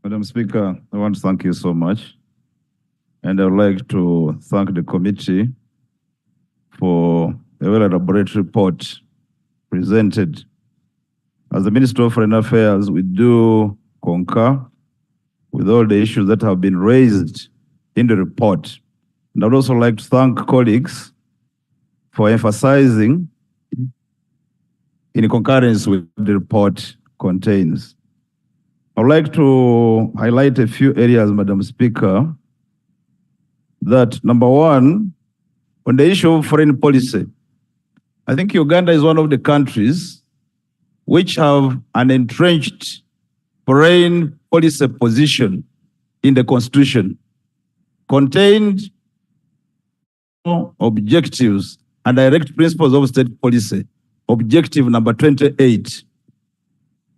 Madam Speaker, I want to thank you so much. And I would like to thank the committee for a well-elaborated report presented. As the Minister of Foreign Affairs, we do concur with all the issues that have been raised in the report. And I would also like to thank colleagues for emphasizing in concurrence with the report contains. I would like to highlight a few areas, Madam Speaker, that number one, on the issue of foreign policy, I think Uganda is one of the countries which have an entrenched foreign policy position in the Constitution, contained objectives and direct principles of state policy, objective number 28.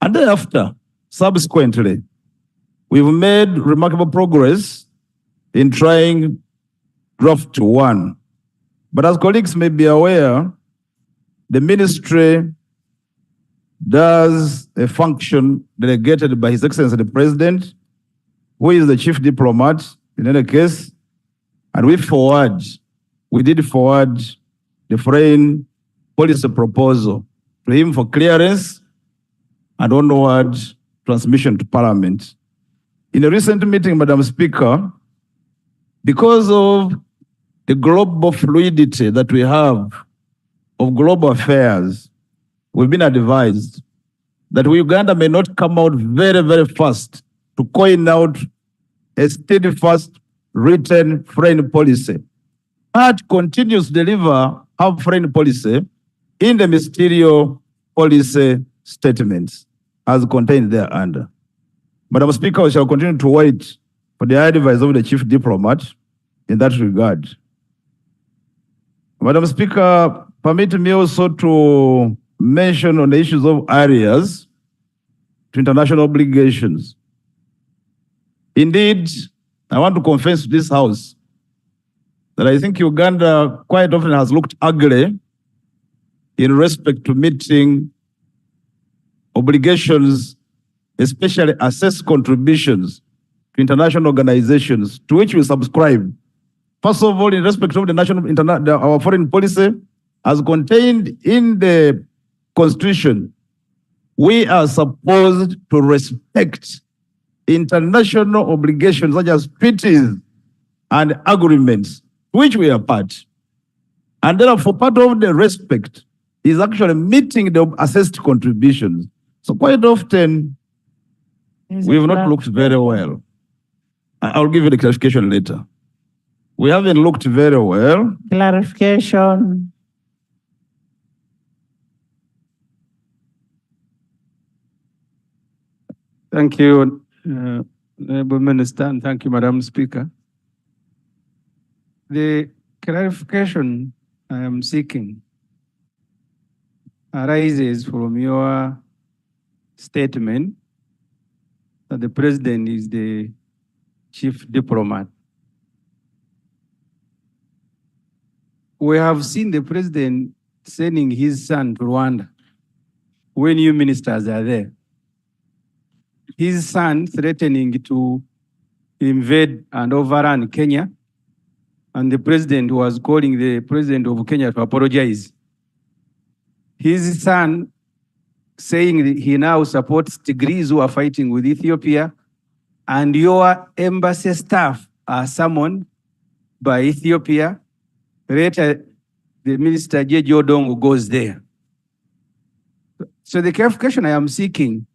And thereafter, subsequently, we've made remarkable progress in trying draft 1. But as colleagues may be aware, the ministry does a function delegated by His Excellency the President, who is the chief diplomat in any case, and we did forward the foreign policy proposal to him for clearance and onward transmission to Parliament. In a recent meeting, Madam Speaker, because of the global fluidity that we have of global affairs, we've been advised that Uganda may not come out very, very fast to coin out a steadfast written foreign policy, but continues to deliver our foreign policy in the ministerial policy statements as contained thereunder. Madam Speaker, we shall continue to wait for the advice of the chief diplomat in that regard. Madam Speaker, permit me also to mention on the issues of areas to international obligations. Indeed, I want to confess to this House that I think Uganda quite often has looked ugly in respect to meeting obligations, especially assessed contributions to international organizations to which we subscribe. First of all, in respect of our foreign policy, as contained in the Constitution, we are supposed to respect international obligations such as treaties and agreements to which we are part. And therefore, part of the respect is actually meeting the assessed contributions. So quite often, we've not looked very well. I'll give you the clarification later. We haven't looked very well. Clarification. Thank you, Honorable Minister, and thank you, Madam Speaker. The clarification I am seeking arises from your statement that the President is the chief diplomat. We have seen the President sending his son to Rwanda when new ministers are there. His son threatening to invade and overrun Kenya, and the President was calling the President of Kenya to apologize. His son saying that he now supports Tigris who are fighting with Ethiopia, and your embassy staff are summoned by Ethiopia. Later, the Minister J.J. Odongo goes there. So the clarification I am seeking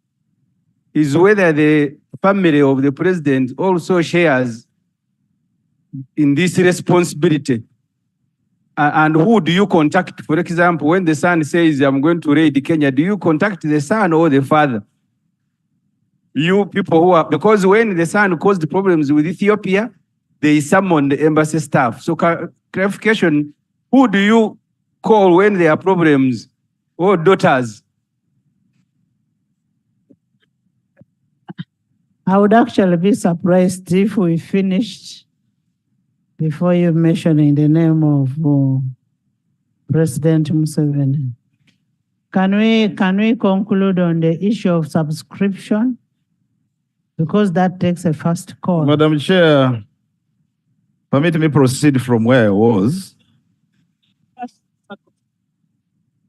is whether the family of the President also shares in this responsibility. And who do you contact? For example, when the son says, I'm going to raid Kenya, do you contact the son or the father? You people who are, because when the son caused problems with Ethiopia, they summoned the embassy staff. So clarification, who do you call when there are problems or daughters? I would actually be surprised if we finished before you mentioning the name of President Museveni. Can we conclude on the issue of subscription? because that takes a first call. Madam Chair, permit me proceed from where I was.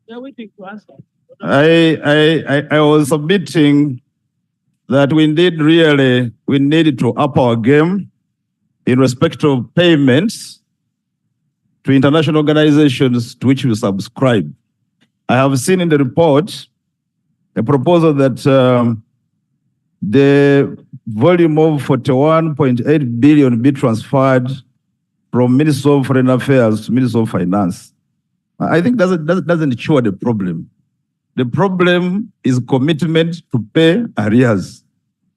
They're waiting to answer. I was submitting that we need to up our game in respect of payments to international organizations to which we subscribe. I have seen in the report a proposal that the volume of 41.8 billion be transferred from Ministry of Foreign Affairs to Ministry of Finance. I think doesn't cure the problem. The problem is commitment to pay arrears.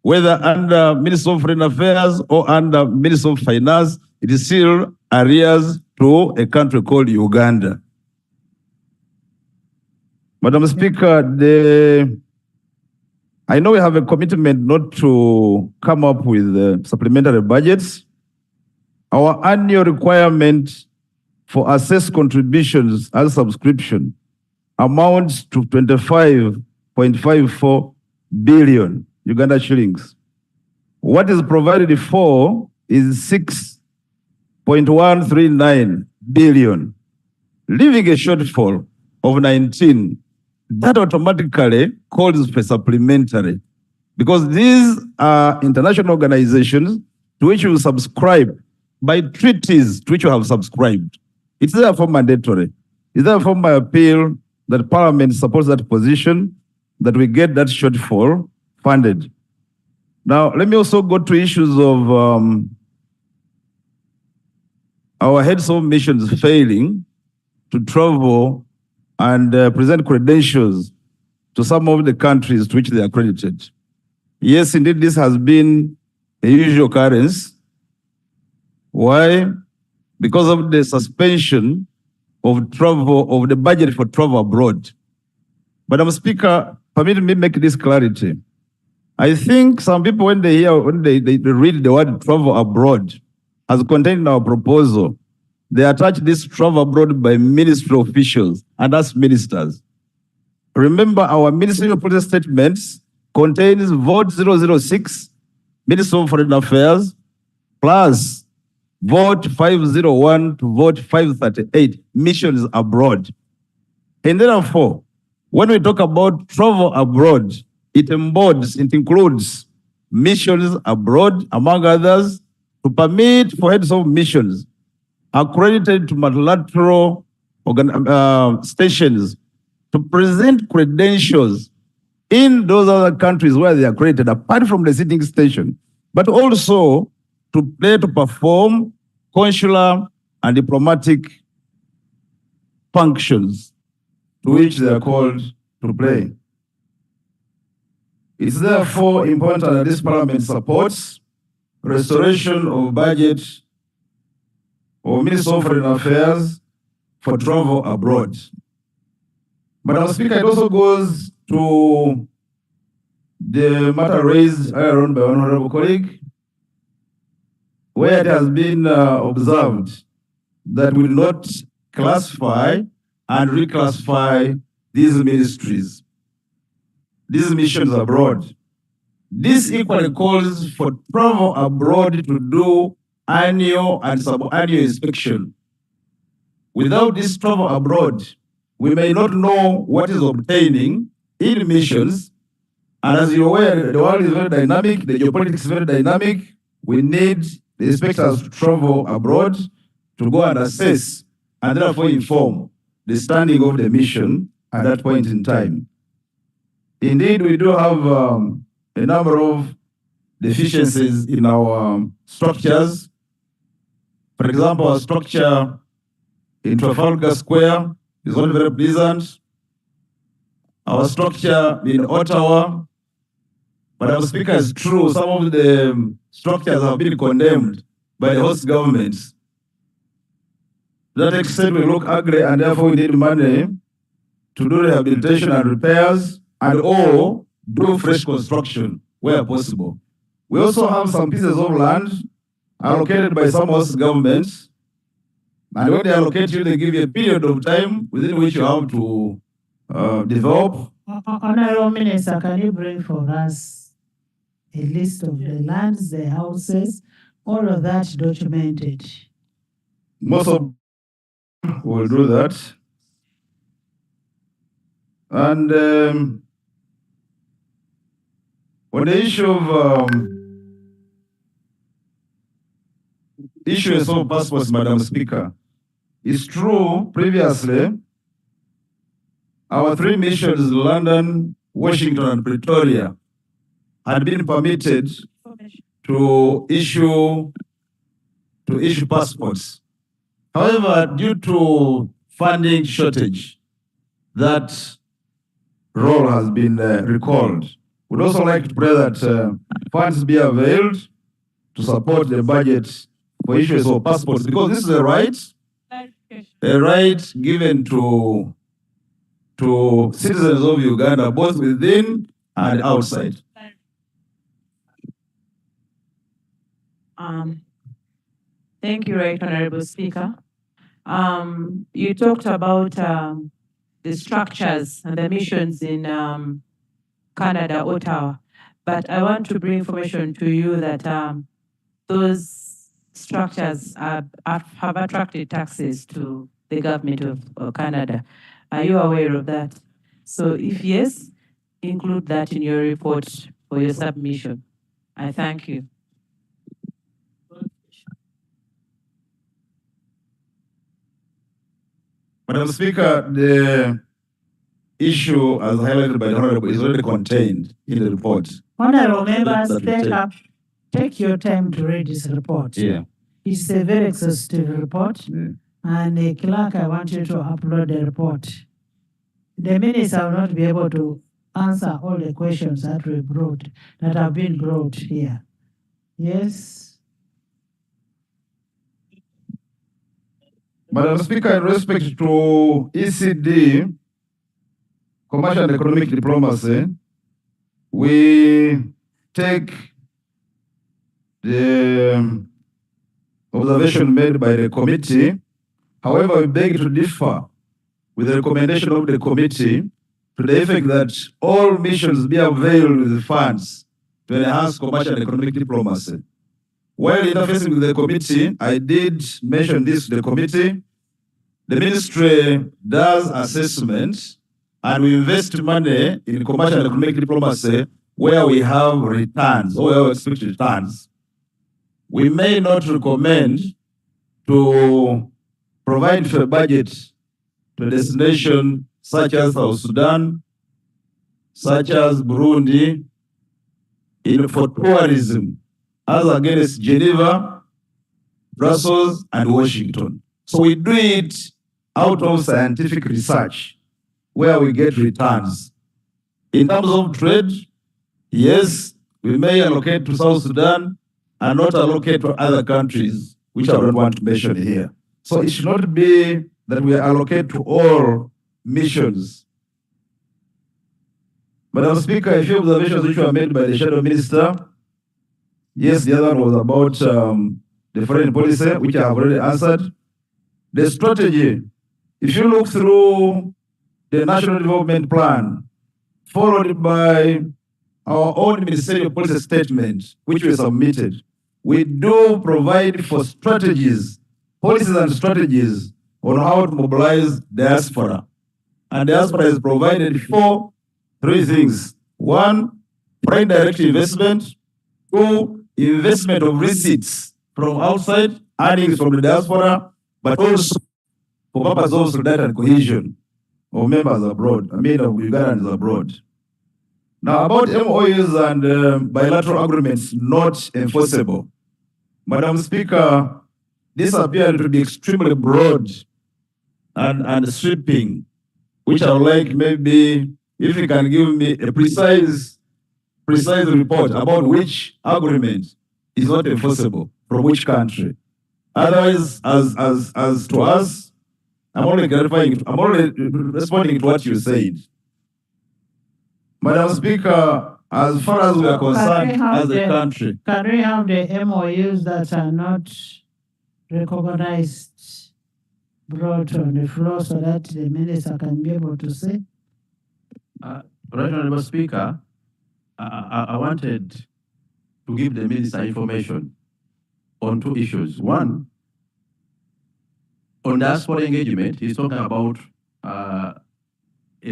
Whether under Ministry of Foreign Affairs or under Ministry of Finance, it is still arrears to a country called Uganda. Madam Speaker, I know we have a commitment not to come up with supplementary budgets. Our annual requirement for assessed contributions as subscription amounts to 25.54 billion Uganda shillings. What is provided for is 6.139 billion, leaving a shortfall of 19. That automatically calls for supplementary, because these are international organizations to which you subscribe by treaties to which you have subscribed. It's therefore mandatory. It's therefore my appeal that Parliament supports that position, that we get that shortfall funded. Now, let me also go to issues of our heads of missions failing to travel and present credentials to some of the countries to which they are accredited. Yes, indeed, this has been a usual occurrence. Why? Because of the suspension of travel, of the budget for travel abroad. Madam Speaker, permit me make this clarity. I think some people, when they read the word travel abroad as contained in our proposal, they attach this travel abroad by ministry officials and us ministers. Remember, our ministerial policy statements contains Vote 006, Ministry of Foreign Affairs, plus Vote 501 to Vote 538, missions abroad. And therefore, when we talk about travel abroad, it includes missions abroad, among others, to permit for heads of missions accredited to multilateral stations to present credentials in those other countries where they are accredited, apart from the sitting station, but also to perform consular and diplomatic functions to which they are called to play. It's therefore important that this Parliament supports restoration of budget of Ministry of Foreign Affairs for travel abroad. Madam Speaker, it also goes to the matter raised earlier on by an honorable colleague, where it has been observed that we will not classify and reclassify these ministries, these missions abroad. This equally calls for travel abroad to do annual and sub-annual inspection. Without this travel abroad, we may not know what is obtaining in missions. And as you're aware, the world is very dynamic, the geopolitics is very dynamic. We need the inspectors to travel abroad to go and assess and therefore inform the standing of the mission at that point in time. Indeed, we do have a number of deficiencies in our structures. For example, our structure in Trafalgar Square is not very pleasant. Our structure in Ottawa, Madam Speaker, is true, some of the structures have been condemned by the host governments. To that extent, we look ugly, and therefore we need money to do rehabilitation and repairs and or do fresh construction where possible. We also have some pieces of land allocated by some host governments, and when they allocate you, they give you a period of time within which you have to develop. Honorable Minister, can you bring for us a list of the lands, the houses, all of that documented. Most of will do that. And on the issue of issuance of passports, Madam Speaker, it's true previously our 3 missions, London, Washington, and Pretoria, had been permitted to issue passports. However, due to funding shortage, that role has been recalled. We'd also like to pray that funds be availed to support the budget for issues of passports, because this is a right given to citizens of Uganda, both within and outside. Thank you, Right Honorable Speaker. You talked about the structures and the missions in Canada, Ottawa, but I want to bring information to you that those structures have attracted taxes to the government of Canada. Are you aware of that? So if yes, include that in your report for your submission. I thank you. Madam Speaker, the issue as highlighted by the Honorable is already contained in the report. Honorable members, take your time to read this report. Yeah. It's a very exhaustive report. Yeah. And the clerk, I want you to upload the report. The minutes I will not be able to answer all the questions that have been brought here. Yes. Madam Speaker, in respect to ECD, commercial and economic diplomacy, we take the observation made by the committee. However, we beg to differ with the recommendation of the committee to the effect that all missions be availed with the funds to enhance commercial and economic diplomacy. While interfacing with the committee, I did mention this to the committee. The ministry does assessment and we invest money in commercial and economic diplomacy where we have returns or where we expect returns. We may not recommend to provide for a budget to a destination such as South Sudan, such as Burundi, for tourism, as against Geneva, Brussels, and Washington. So we do it out of scientific research where we get returns. In terms of trade, yes, we may allocate to South Sudan and not allocate to other countries, which I don't want to mention here. So it should not be that we allocate to all missions. Madam Speaker, a few observations which were made by the Shadow Minister. Yes, the other one was about the foreign policy, which I have already answered. The strategy, if you look through the National Development Plan, followed by our own ministerial policy statement, which we submitted, we do provide for strategies, policies and strategies on how to mobilize diaspora. And diaspora is provided for 3 things. 1, foreign direct investment. 2, investment of receipts from outside, earnings from the diaspora, but also for purpose of solidarity and cohesion of members abroad, of Ugandans abroad. Now, about MOUs and bilateral agreements not enforceable. Madam Speaker, this appeared to be extremely broad and sweeping, which I would like maybe if you can give me a precise report about which agreement is not enforceable from which country. Otherwise, as to us, I'm only responding to what you said. Madam Speaker, as far as we are concerned as a country. Can we have the MOUs that are not recognized brought on the floor so that the minister can be able to say? Right Honorable Speaker, I wanted to give the minister information on two issues. One, on diaspora engagement, he's talking about a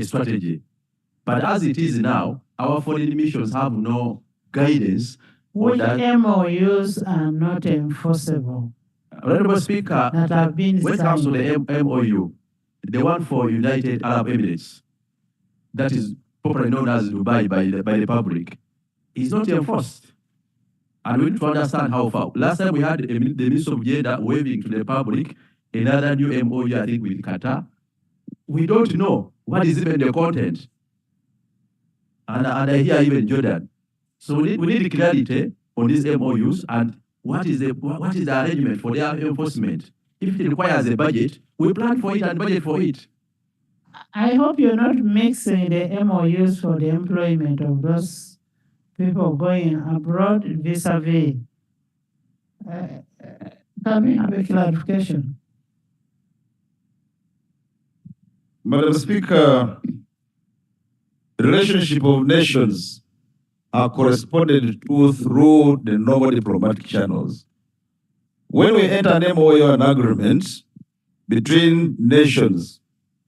strategy. But as it is now, our foreign missions have no guidance on Which that. MOUs are not enforceable Honorable Speaker, that have been when it comes to signed? the MOU, the one for United Arab Emirates, that is popularly known as Dubai by the public, is not enforced. And we need to understand how far. Last time we had the Minister of Gender waving to the public another new MOU, I think, with Qatar. We don't know what is even the content. And I hear even Jordan. So we need clarity on these MOUs and what is the arrangement for their enforcement. If it requires a budget, we plan for it and budget for it. I hope you're not mixing the MOUs for the employment of those people going abroad vis-a-vis. Can we have a clarification? Madam Speaker, relationship of nations are corresponded to through the normal diplomatic channels. When we enter an MOU, an agreement between nations,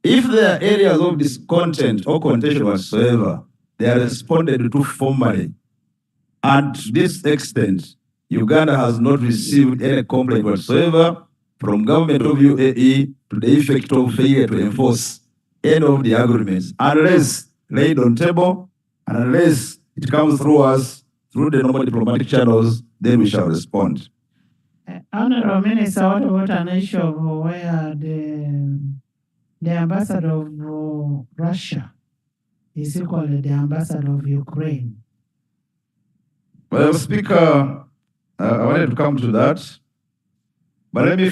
if there are areas of discontent or contention whatsoever, they are responded to formally. And to this extent, Uganda has not received any complaint whatsoever from government of UAE to the effect of failure to enforce any of the agreements, unless laid on table, and unless it comes through us, through the normal diplomatic channels, then we shall respond. Honorable Minister, what about an issue of where the ambassador of Russia is equally the ambassador of Ukraine? Madam Speaker, I wanted to come to that. But let me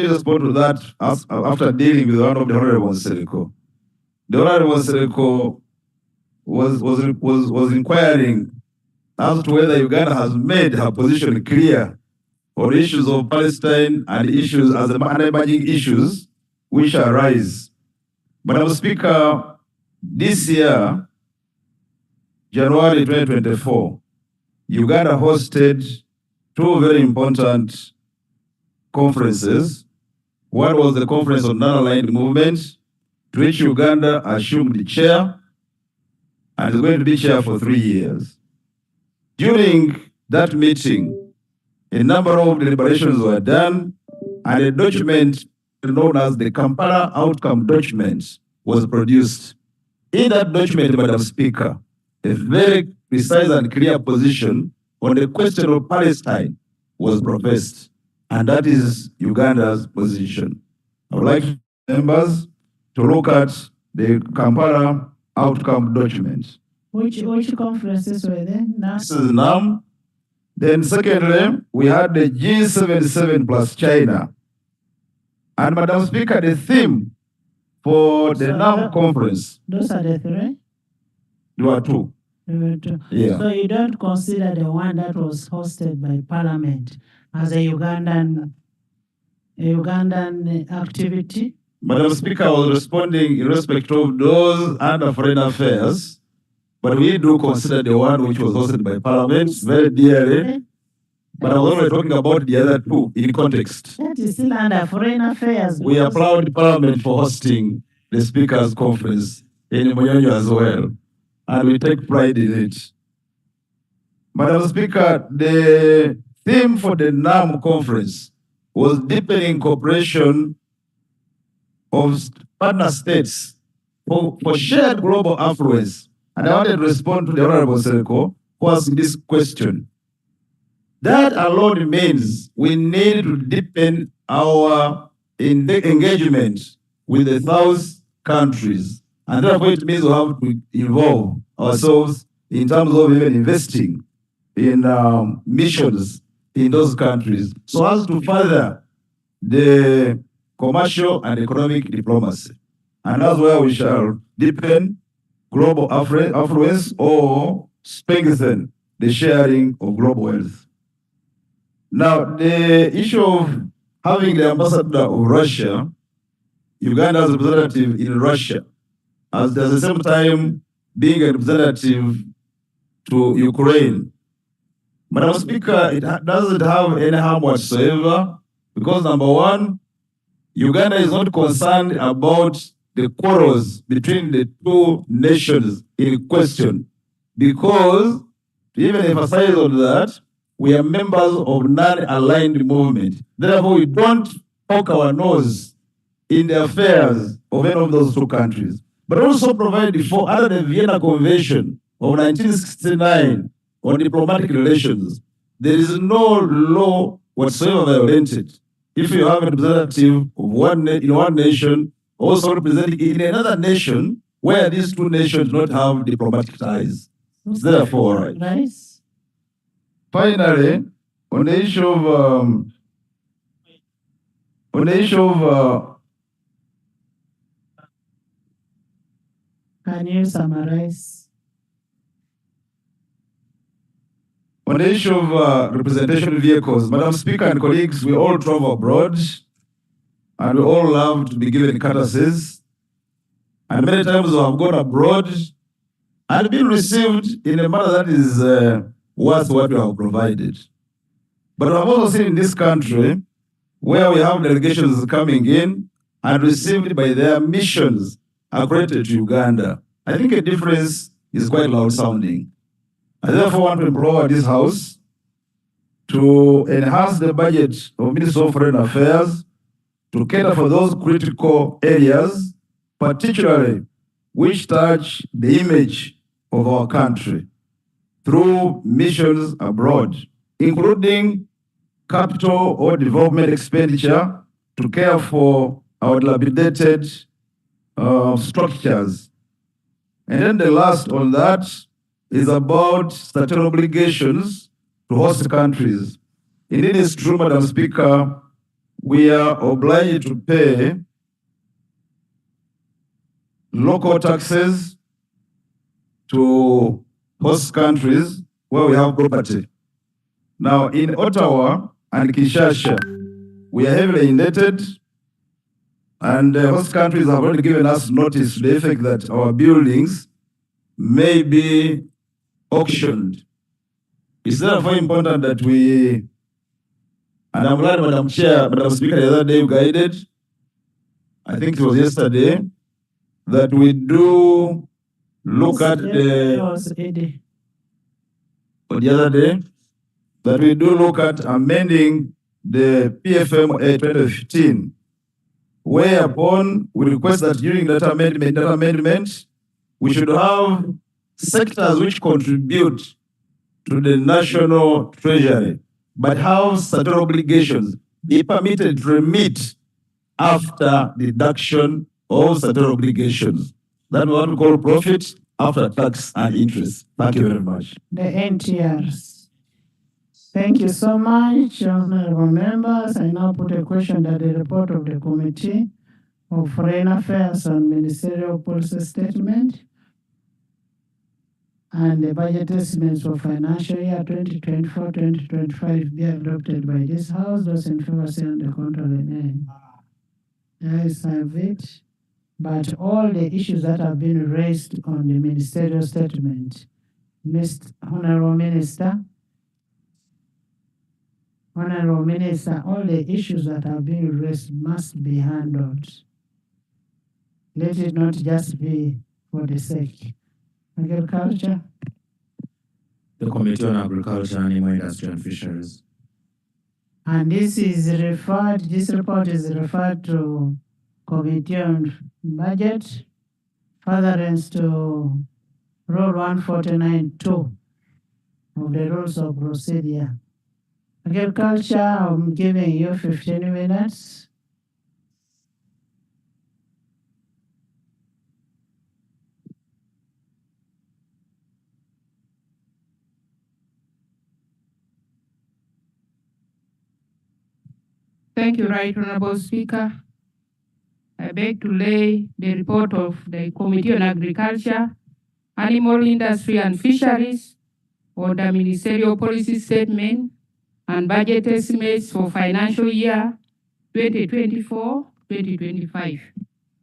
respond to that after dealing with one of the Honorable Seriko. The Honorable Seriko was inquiring as to whether Uganda has made her position clear on issues of Palestine and issues as emerging issues which arise. Madam Speaker, this year, January 2024, Uganda hosted two very important conferences. One was the Conference on Non-Aligned Movements, to which Uganda assumed the chair and is going to be chair for 3 years. During that meeting, a number of deliberations were done, and a document known as the Kampala Outcome Document was produced. In that document, Madam Speaker, a very precise and clear position on the question of Palestine was professed, and that is Uganda's position. I would like members to look at the Kampala Outcome Document. Which conferences were there? This is NAM. Then secondly, we had the G77 plus China. And Madam Speaker, the theme for the NAM conference. Those are the three? There were two. Yeah. So you don't consider the one that was hosted by Parliament as a Ugandan activity? Madam Speaker, I was responding in respect of those under foreign affairs, but we do consider the one which was hosted by Parliament very dearly. But I was already talking about the other two in context. That is still under foreign affairs. We applaud Parliament for hosting the Speakers' Conference in Munyonyo as well, and we take pride in it. Madam Speaker, the theme for the NAM conference was deepening cooperation of partner states for shared global affluence. And I wanted to respond to the Honorable Seriko who asked this question. That alone means we need to deepen our engagement with the South countries. And therefore it means we have to involve ourselves in terms of even investing in missions in those countries, so as to further the commercial and economic diplomacy. And that's where we shall deepen global affluence or strengthen the sharing of global wealth. Now, the issue of having the ambassador of Russia, Uganda's representative in Russia, as at the same time being a representative to Ukraine, Madam Speaker, it doesn't have any harm whatsoever because number one, Uganda is not concerned about the quarrels between the two nations in question because, to even emphasize on that, we are members of non-aligned movement. Therefore, we don't poke our nose in the affairs of any of those two countries, but also provided for under the Vienna Convention of 1969 on diplomatic relations. There is no law whatsoever violated if you have a representative of in one nation also representing in another nation where these two nations do not have diplomatic ties. It's therefore right. Finally, on the issue of Can you summarize? on the issue of representation vehicles, Madam Speaker and colleagues, we all travel abroad and we all love to be given courtesies. And many times we have gone abroad and been received in a manner that is worth what we have provided. But I've also seen in this country where we have delegations coming in and received by their missions accredited to Uganda. I think a difference is quite loud sounding. I therefore want to implore this House to enhance the budget of Ministry of Foreign Affairs to cater for those critical areas, particularly which touch the image of our country through missions abroad, including capital or development expenditure to care for our dilapidated structures. And then the last on that is about statutory obligations to host countries. Indeed, it's true, Madam Speaker, we are obliged to pay local taxes to host countries where we have property. Now, in Ottawa and Kinshasa, we are heavily indebted, and host countries have already given us notice to the effect that our buildings may be auctioned. It's therefore important that we, and I'm glad Madam Chair, Madam Speaker, the other day you guided, I think it was yesterday, that we do look at the other day, that we do look at amending the PFMA 2015, whereupon we request that during that amendment, we should have sectors which contribute to the national treasury, but have certain obligations be permitted to remit after deduction of certain obligations. That's what we call profit after tax and interest. Thank you very much. The NTRs. Thank you so much, honorable members. I now put a question that the report of the Committee of Foreign Affairs on Ministerial Policy Statement and the budget estimates for financial year 2024-2025 be adopted by this House. Those in favor say on the contrary, nay. The ayes have it. But all the issues that have been raised on the ministerial statement, Mr. Honorable Minister, all the issues that have been raised must be handled. Let it not just be for the sake. Agriculture. The Committee on Agriculture, Animal Industry and Fisheries. And this report is referred to Committee on Budget, furtherance to Rule 149(2) of the Rules of Procedure. Agriculture, I'm giving you 15 minutes. Thank you, Right Honorable Speaker. I beg to lay the report of the Committee on Agriculture, Animal Industry and Fisheries on the Ministerial Policy Statement and Budget Estimates for financial year 2024-2025.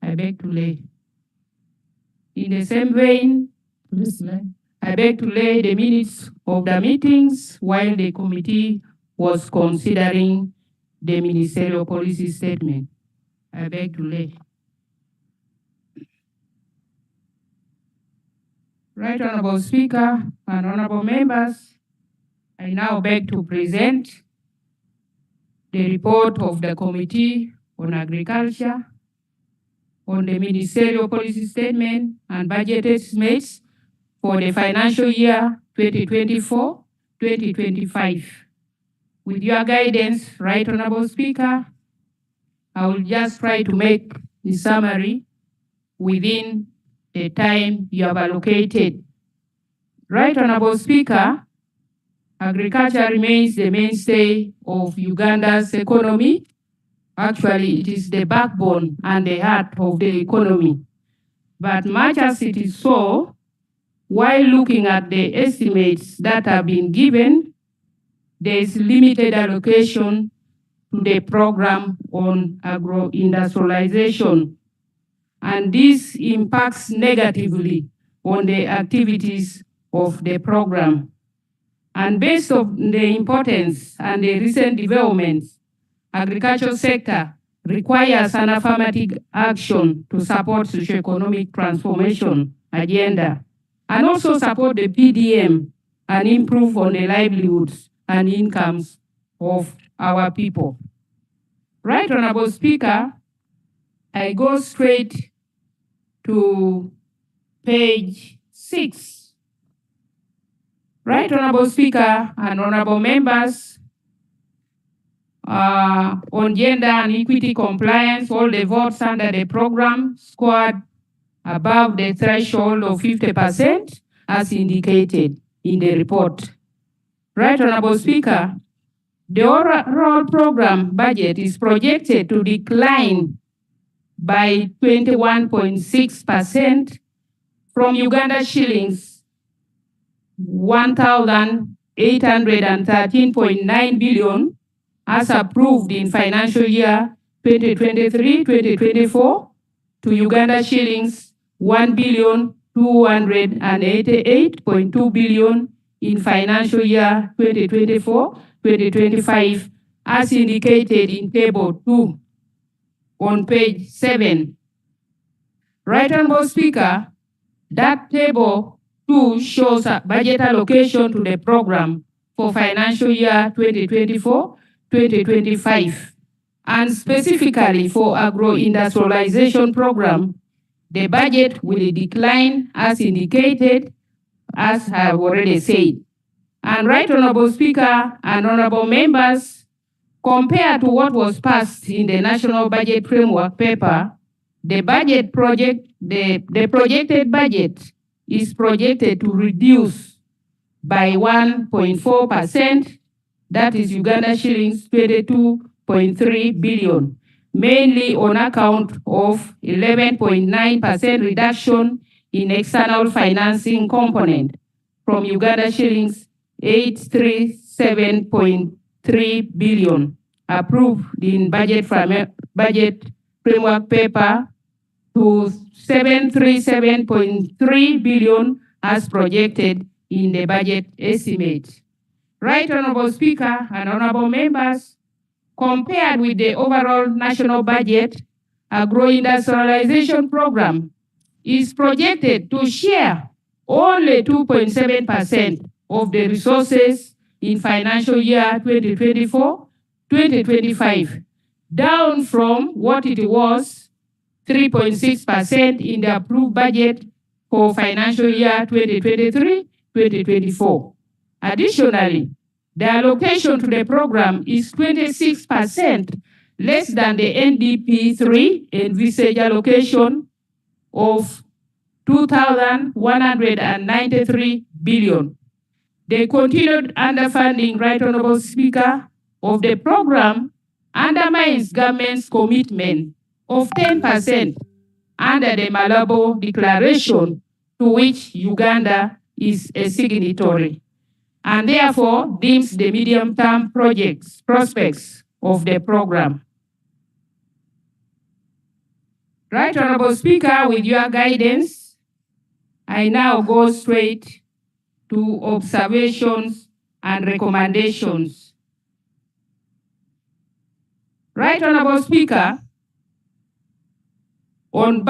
I beg to lay. In the same vein, I beg to lay the minutes of the meetings while the committee was considering the ministerial policy statement. I beg to lay. Right Honorable Speaker and honorable members, I now beg to present the report of the Committee on Agriculture on the ministerial policy statement and budget estimates for the financial year 2024-2025. With your guidance, Right Honorable Speaker, I will just try to make the summary within the time you have allocated. Right Honorable Speaker, agriculture remains the mainstay of Uganda's economy. Actually, it is the backbone and the heart of the economy. But much as it is so, while looking at the estimates that have been given, there is limited allocation to the program on agro-industrialization. And this impacts negatively on the activities of the program. And based on the importance and the recent developments, agricultural sector requires an affirmative action to support socio-economic transformation agenda and also support the PDM and improve on the livelihoods and incomes of our people. Right Honorable Speaker, I go straight to page 6. Right Honorable Speaker and honorable members, on gender and equity compliance, all the votes under the program scored above the threshold of 50% as indicated in the report. Right Honorable Speaker, the overall program budget is projected to decline by 21.6% from Uganda shillings 1,813.9 billion as approved in financial year 2023-2024 to Uganda shillings 1,288.2 billion in financial year 2024-2025 as indicated in table 2 on page 7. Right Honorable Speaker, that table 2 shows a budget allocation to the program for financial year 2024-2025. And specifically for agro-industrialization program, the budget will decline as indicated, as I have already said. And Right Honorable Speaker and honorable members, compared to what was passed in the National Budget Framework paper, the projected budget is projected to reduce by 1.4%, that is Uganda shillings 22.3 billion, mainly on account of 11.9% reduction in external financing component from Uganda shillings 837.3 billion, approved in budget framework paper, to 737.3 billion as projected in the budget estimate. Right Honorable Speaker and honorable members, compared with the overall national budget, agro-industrialization program is projected to share only 2.7% of the resources in financial year 2024-2025, down from what it was 3.6% in the approved budget for financial year 2023-2024. Additionally, the allocation to the program is 26% less than the NDP3 envisaged allocation of 2,193 billion. The continued underfunding, Right Honorable Speaker, of the program undermines government's commitment of 10% under the Malabo Declaration, to which Uganda is a signatory, and therefore deems the medium-term prospects of the program. Right Honorable Speaker, with your guidance, I now go straight to observations and recommendations. Right Honorable Speaker, on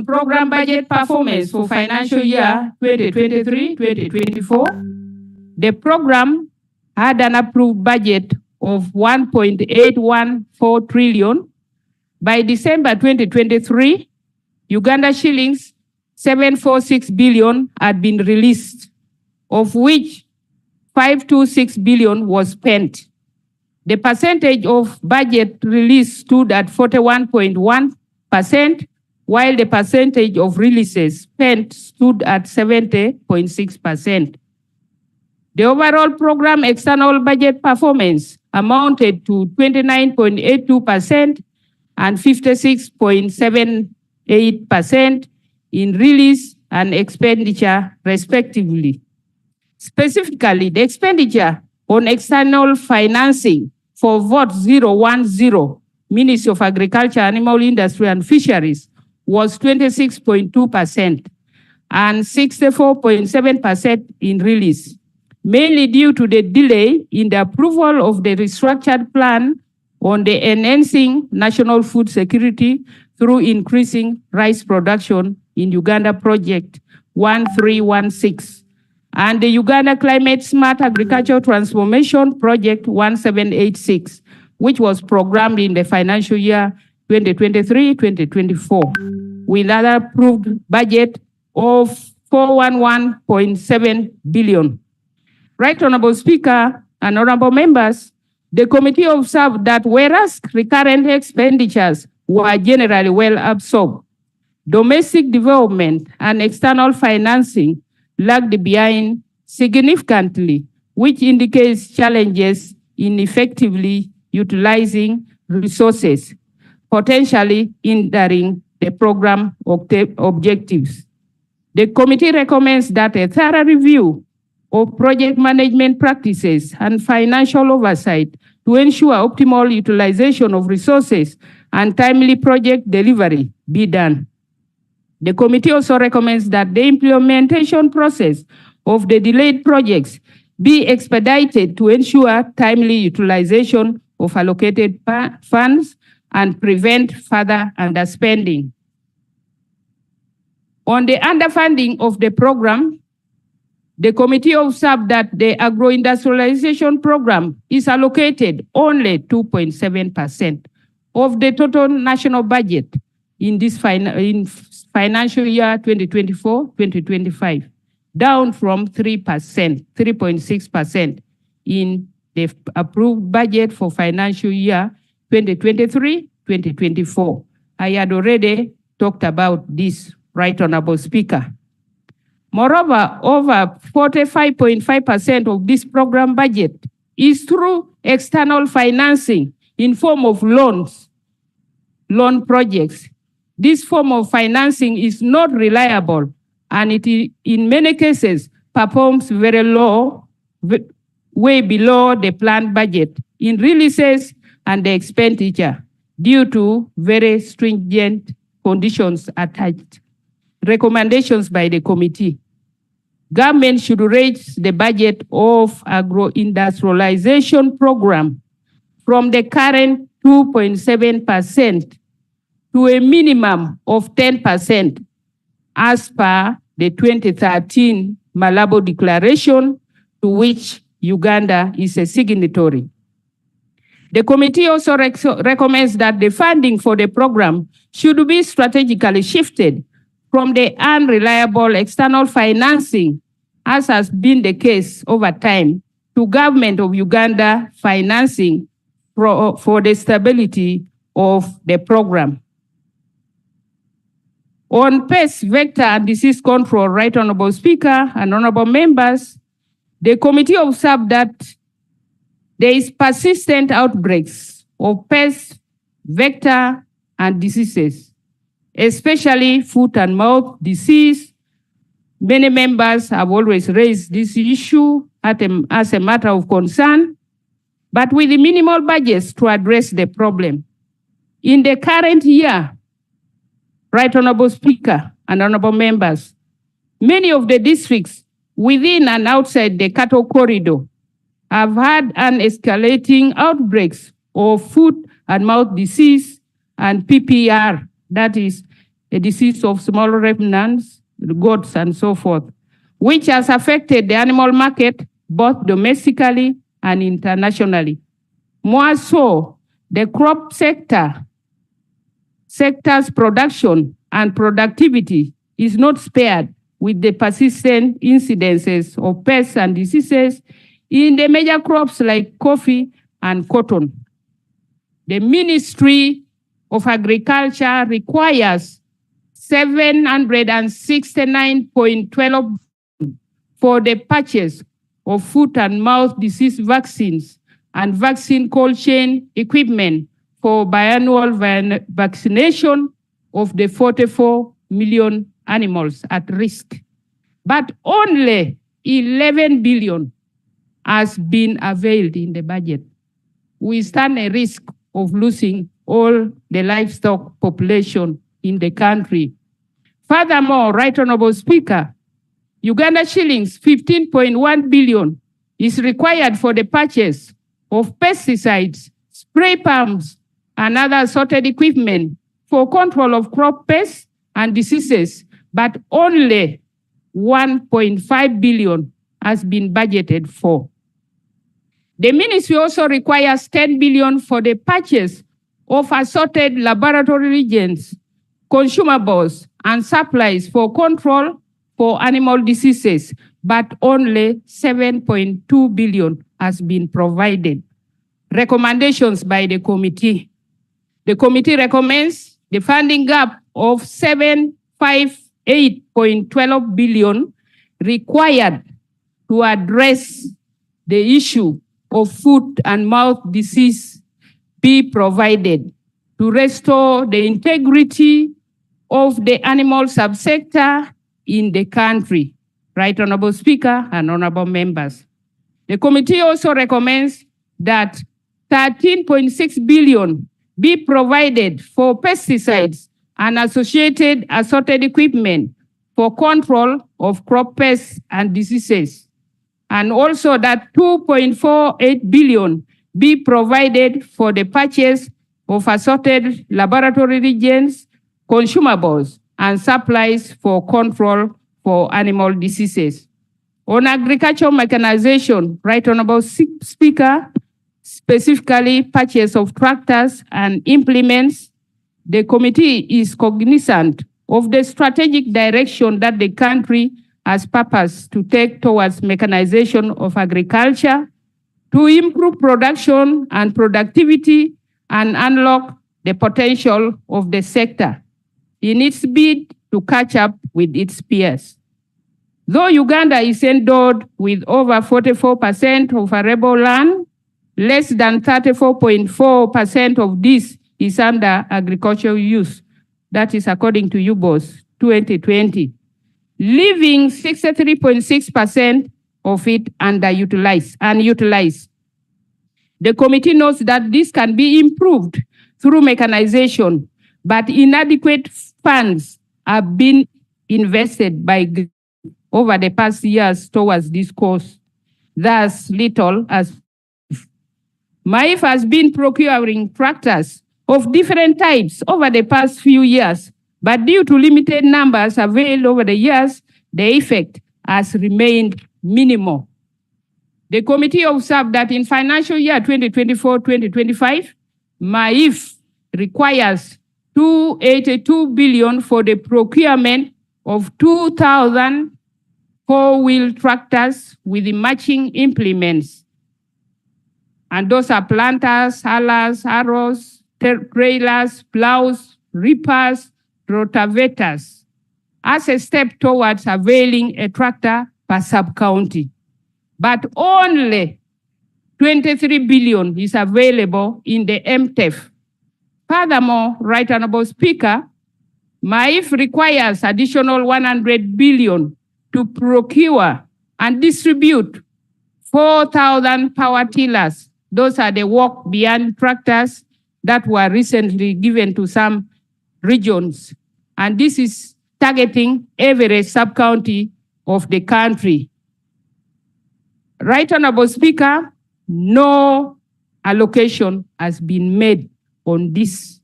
program budget performance for financial year 2023-2024, the program had an approved budget of 1.814 trillion. By December 2023, Uganda shillings 746 billion had been released, of which 526 billion was spent. The percentage of budget release stood at 41.1%, while the percentage of releases spent stood at 70.6%. The overall program external budget performance amounted to 29.82% and 56.78% in release and expenditure, respectively. Specifically, the expenditure on external financing for VOT 010, Ministry of Agriculture, Animal Industry and Fisheries, was 26.2% and 64.7% in release, mainly due to the delay in the approval of the restructured plan on the enhancing national food security through increasing rice production in Uganda Project 1316 and the Uganda Climate Smart Agricultural Transformation Project 1786, which was programmed in the financial year 2023-2024, with an approved budget of 411.7 billion. Right Honorable Speaker and Honorable Members, the committee observed that whereas recurrent expenditures were generally well absorbed, domestic development and external financing lagged behind significantly, which indicates challenges in effectively utilizing resources, potentially hindering the program objectives. The committee recommends that a thorough review of project management practices and financial oversight to ensure optimal utilization of resources and timely project delivery be done. The committee also recommends that the implementation process of the delayed projects be expedited to ensure timely utilization of allocated funds and prevent further underspending. On the underfunding of the program, the committee observed that the agro-industrialization program is allocated only 2.7% of the total national budget in this financial year 2024-2025, down from 3.6% in the approved budget for financial year 2023-2024. I had already talked about this, Right Honorable Speaker. Moreover, over 45.5% of this program budget is through external financing in form of loan projects. This form of financing is not reliable and it in many cases performs very low, way below the planned budget in releases and the expenditure due to very stringent conditions attached. Recommendations by the committee. Government should raise the budget of agro-industrialization program from the current 2.7% to a minimum of 10% as per the 2013 Malabo Declaration, to which Uganda is a signatory. The committee also recommends that the funding for the program should be strategically shifted from the unreliable external financing, as has been the case over time, to Government of Uganda financing for the stability of the program. On pest, vector, and disease control, Right Honorable Speaker and Honorable Members, the committee observed that there is persistent outbreaks of pest, vector, and diseases, especially foot and mouth disease. Many members have always raised this issue as a matter of concern, but with the minimal budgets to address the problem. In the current year, Right Honorable Speaker and Honorable Members, many of the districts within and outside the cattle corridor have had an escalating outbreaks of foot and mouth disease and PPR, that is a disease of small ruminants, goats and so forth, which has affected the animal market both domestically and internationally. More so, the crop sector's production and productivity is not spared with the persistent incidences of pests and diseases in the major crops like coffee and cotton. The Ministry of Agriculture requires 769.12 for the purchase of foot and mouth disease vaccines and vaccine cold chain equipment for biannual vaccination of the 44 million animals at risk. But only 11 billion has been availed in the budget. We stand a risk of losing all the livestock population in the country. Furthermore, Right Honorable Speaker, Uganda shillings 15.1 billion is required for the purchase of pesticides, spray pumps, and other assorted equipment for control of crop pests and diseases, but only 1.5 billion has been budgeted for. The ministry also requires 10 billion for the purchase of assorted laboratory reagents, consumables, and supplies for control for animal diseases, but only 7.2 billion has been provided. Recommendations by the committee. The committee recommends the funding gap of 758.12 billion required to address the issue of foot and mouth disease be provided to restore the integrity of the animal subsector in the country. Right Honorable Speaker and honorable members. The committee also recommends that 13.6 billion be provided for pesticides and associated assorted equipment for control of crop pests and diseases. And also that 2.48 billion be provided for the purchase of assorted laboratory reagents, consumables, and supplies for control for animal diseases. On agricultural mechanization, Right Honorable Speaker, specifically purchase of tractors and implements, the committee is cognizant of the strategic direction that the country has purpose to take towards mechanization of agriculture to improve production and productivity and unlock the potential of the sector in its bid to catch up with its peers. Though Uganda is endowed with over 44% of arable land, less than 34.4% of this is under agricultural use. That is according to UBOS 2020, leaving 63.6% of it unutilized. The committee notes that this can be improved through mechanization, but inadequate funds have been invested by over the past years towards this cause. Thus, little as MAIF has been procuring tractors of different types over the past few years, but due to limited numbers availed over the years, the effect has remained minimal. The committee observed that in financial year 2024-2025, MAIF requires 282 billion for the procurement of 2,000 four-wheel tractors with the matching implements. And those are planters, hallers, harrows, trailers, plows, reapers, rotavators, as a step towards availing a tractor per sub-county. But only 23 billion is available in the MTEF. Furthermore, Right Honorable Speaker, MAIF requires additional 100 billion to procure and distribute 4,000 power tillers. Those are the walk beyond tractors that were recently given to some regions. And this is targeting every sub-county of the country. Right Honorable Speaker, no allocation has been made on this,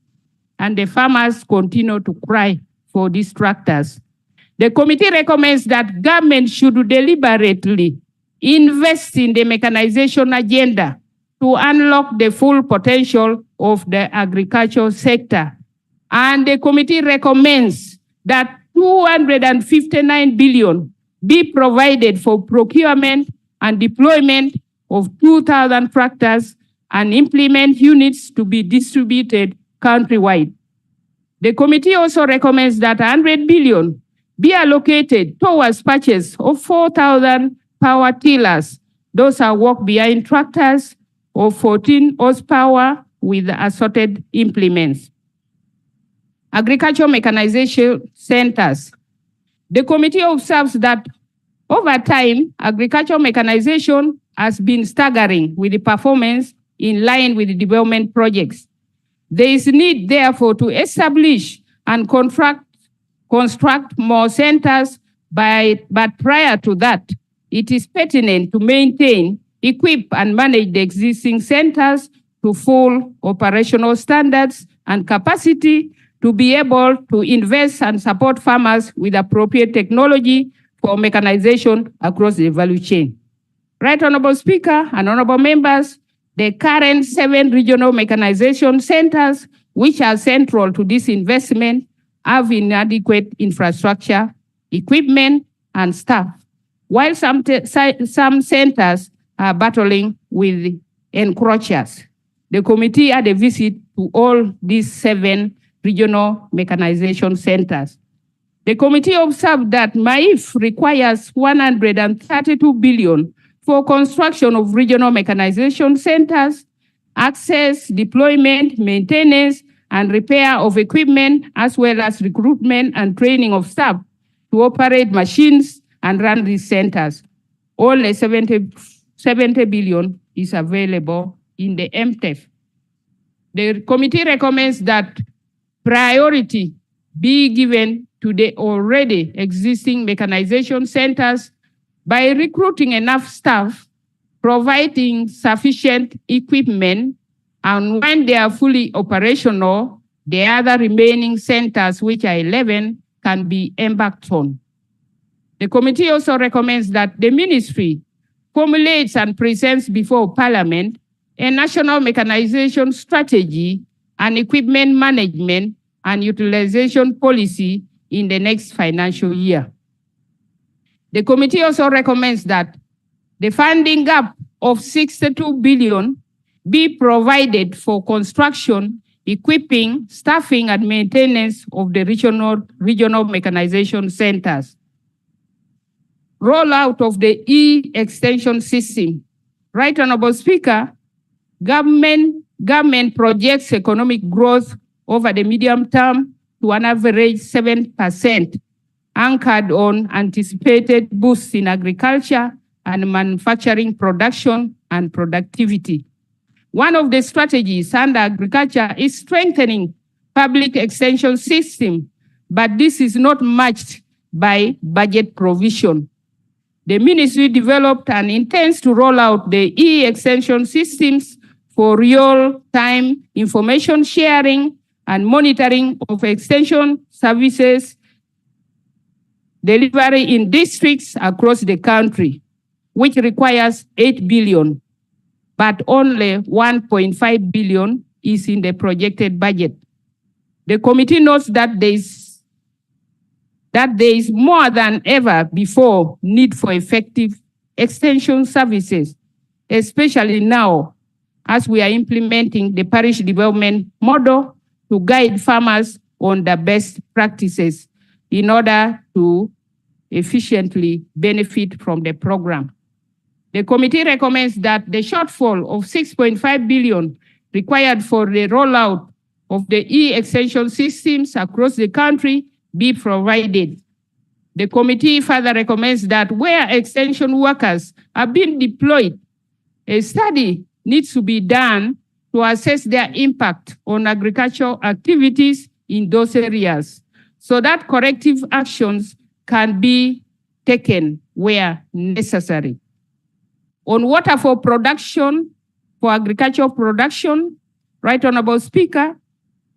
and the farmers continue to cry for these tractors. The committee recommends that government should deliberately invest in the mechanization agenda to unlock the full potential of the agricultural sector. And the committee recommends that 259 billion be provided for procurement and deployment of 2,000 tractors and implement units to be distributed countrywide. The committee also recommends that 100 billion be allocated towards purchase of 4,000 power tillers. Those are walk-behind tractors of 14 horsepower with assorted implements. Agricultural mechanization centers. The committee observes that over time, agricultural mechanization has been staggering with the performance in line with the development projects. There is need, therefore, to establish and construct more centers, but prior to that, it is pertinent to maintain, equip, and manage the existing centers to full operational standards and capacity to be able to invest and support farmers with appropriate technology for mechanization across the value chain. Right Honorable Speaker and Honorable Members, the current 7 regional mechanization centers, which are central to this investment, have inadequate infrastructure, equipment, and staff, while some centers are battling with encroachers. The committee had a visit to all these 7 regional mechanization centers. The committee observed that MAIF requires 132 billion for construction of regional mechanization centers, access, deployment, maintenance, and repair of equipment, as well as recruitment and training of staff to operate machines and run these centers. Only 70 billion is available in the MTEF. The committee recommends that priority be given to the already existing mechanization centers by recruiting enough staff, providing sufficient equipment, and when they are fully operational, the other remaining centers, which are 11, can be embarked on. The committee also recommends that the ministry formulates and presents before Parliament a national mechanization strategy and equipment management and utilization policy in the next financial year. The committee also recommends that the funding gap of 62 billion be provided for construction, equipping, staffing, and maintenance of the regional mechanization centers. Rollout of the e-extension system. Right Honorable Speaker, government projects economic growth over the medium term to an average 7%, anchored on anticipated boosts in agriculture and manufacturing production and productivity. One of the strategies under agriculture is strengthening public extension system, but this is not matched by budget provision. The ministry developed and intends to roll out the e-extension systems for real-time information sharing and monitoring of extension services delivery in districts across the country, which requires 8 billion, but only 1.5 billion is in the projected budget. The committee notes that there is more than ever before need for effective extension services, especially now as we are implementing the parish development model to guide farmers on the best practices in order to efficiently benefit from the program. The committee recommends that the shortfall of 6.5 billion required for the rollout of the e-extension systems across the country be provided. The committee further recommends that where extension workers are being deployed, a study needs to be done to assess their impact on agricultural activities in those areas so that corrective actions can be taken where necessary. On water for production, for agricultural production, Right Honorable Speaker,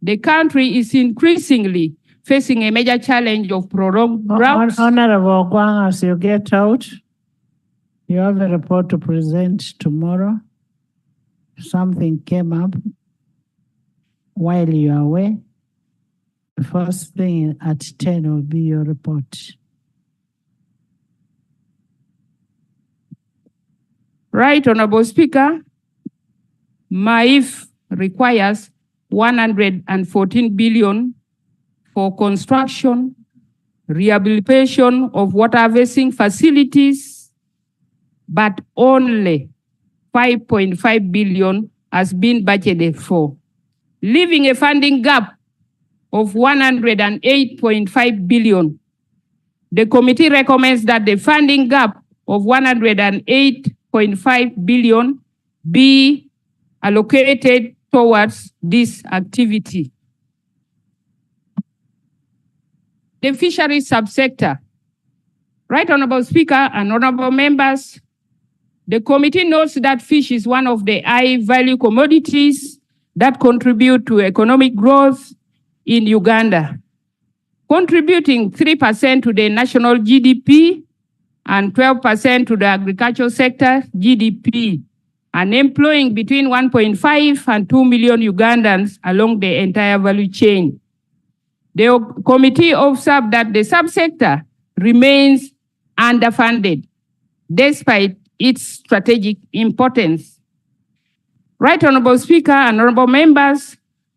the country is increasingly facing a major challenge of prolonged drought. Honorable Guang, as you get out, you have a report to present tomorrow. Something came up while you are away. The first thing at 10 will be your report. Right Honorable Speaker, MAIF requires 114 billion for construction, rehabilitation of water harvesting facilities, but only 5.5 billion has been budgeted for, leaving a funding gap of 108.5 billion. The committee recommends that the funding gap of 108.5 billion be allocated towards this activity. The fisheries subsector. Right Honorable Speaker and honorable members, the committee notes that fish is one of the high-value commodities that contribute to economic growth in Uganda, contributing 3% to the national GDP and 12% to the agricultural sector GDP, and employing between 1.5 and 2 million Ugandans along the entire value chain. The committee observed that the subsector remains underfunded despite its strategic importance. Right Honorable Speaker and honorable members,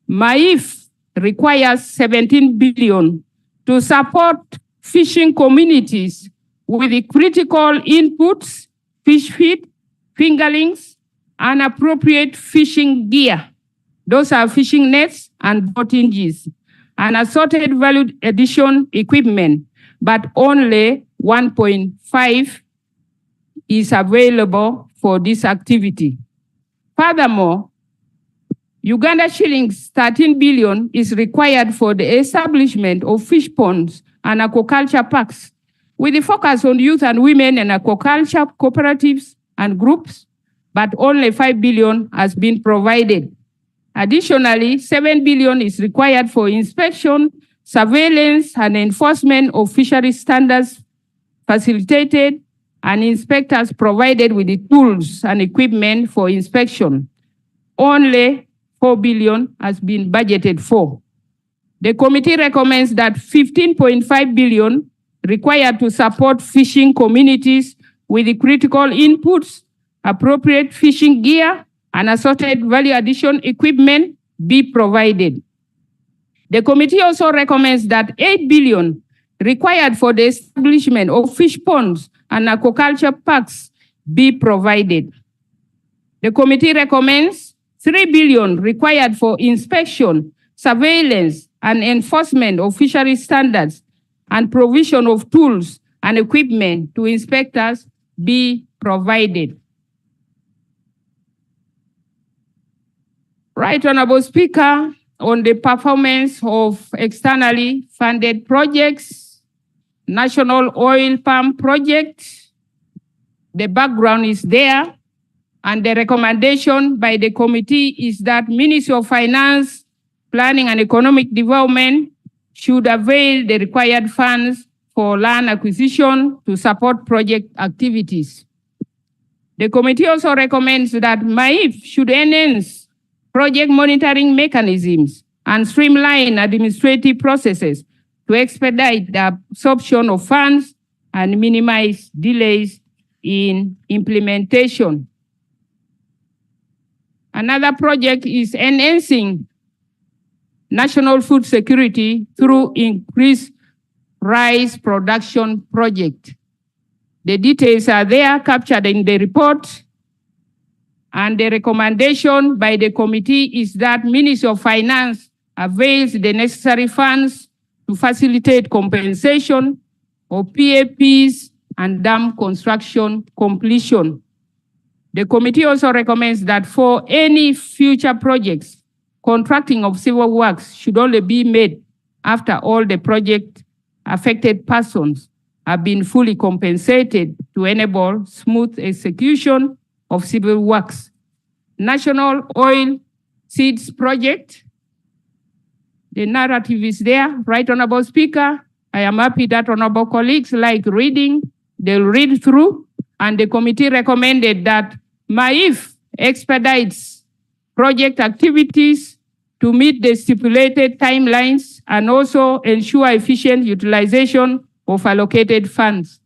MAIF requires 17 billion to support fishing communities with the critical inputs, fish feed, fingerlings, and appropriate fishing gear. Those are fishing nets and boat hinges, and assorted value addition equipment, but only 1.5 is available for this activity. Furthermore, Uganda shillings 13 billion is required for the establishment of fish ponds and aquaculture parks, with the focus on youth and women and aquaculture cooperatives and groups, but only 5 billion has been provided. Additionally, 7 billion is required for inspection, surveillance, and enforcement of fishery standards facilitated, and inspectors provided with the tools and equipment for inspection. Only 4 billion has been budgeted for. The committee recommends that 15.5 billion required to support fishing communities with the critical inputs, appropriate fishing gear, and assorted value addition equipment be provided. The committee also recommends that 8 billion required for the establishment of fish ponds and aquaculture parks be provided. The committee recommends 3 billion required for inspection, surveillance, and enforcement of fishery standards and provision of tools and equipment to inspectors be provided. Right Honorable Speaker, on the performance of externally funded projects, National Oil Palm Project, the background is there, and the recommendation by the committee is that Ministry of Finance, Planning and Economic Development should avail the required funds for land acquisition to support project activities. The committee also recommends that MAIF should enhance project monitoring mechanisms and streamline administrative processes to expedite the absorption of funds and minimize delays in implementation. Another project is enhancing national food security through increased rice production project. The details are there captured in the report, and the recommendation by the committee is that Ministry of Finance avails the necessary funds to facilitate compensation of PAPs and dam construction completion. The committee also recommends that for any future projects, contracting of civil works should only be made after all the project affected persons have been fully compensated to enable smooth execution of Civil Works, National Oil Seeds Project. The narrative is there. Right, Honorable Speaker, I am happy that honorable colleagues like reading, they'll read through, and the committee recommended that MAIF expedites project activities to meet the stipulated timelines and also ensure efficient utilization of allocated funds.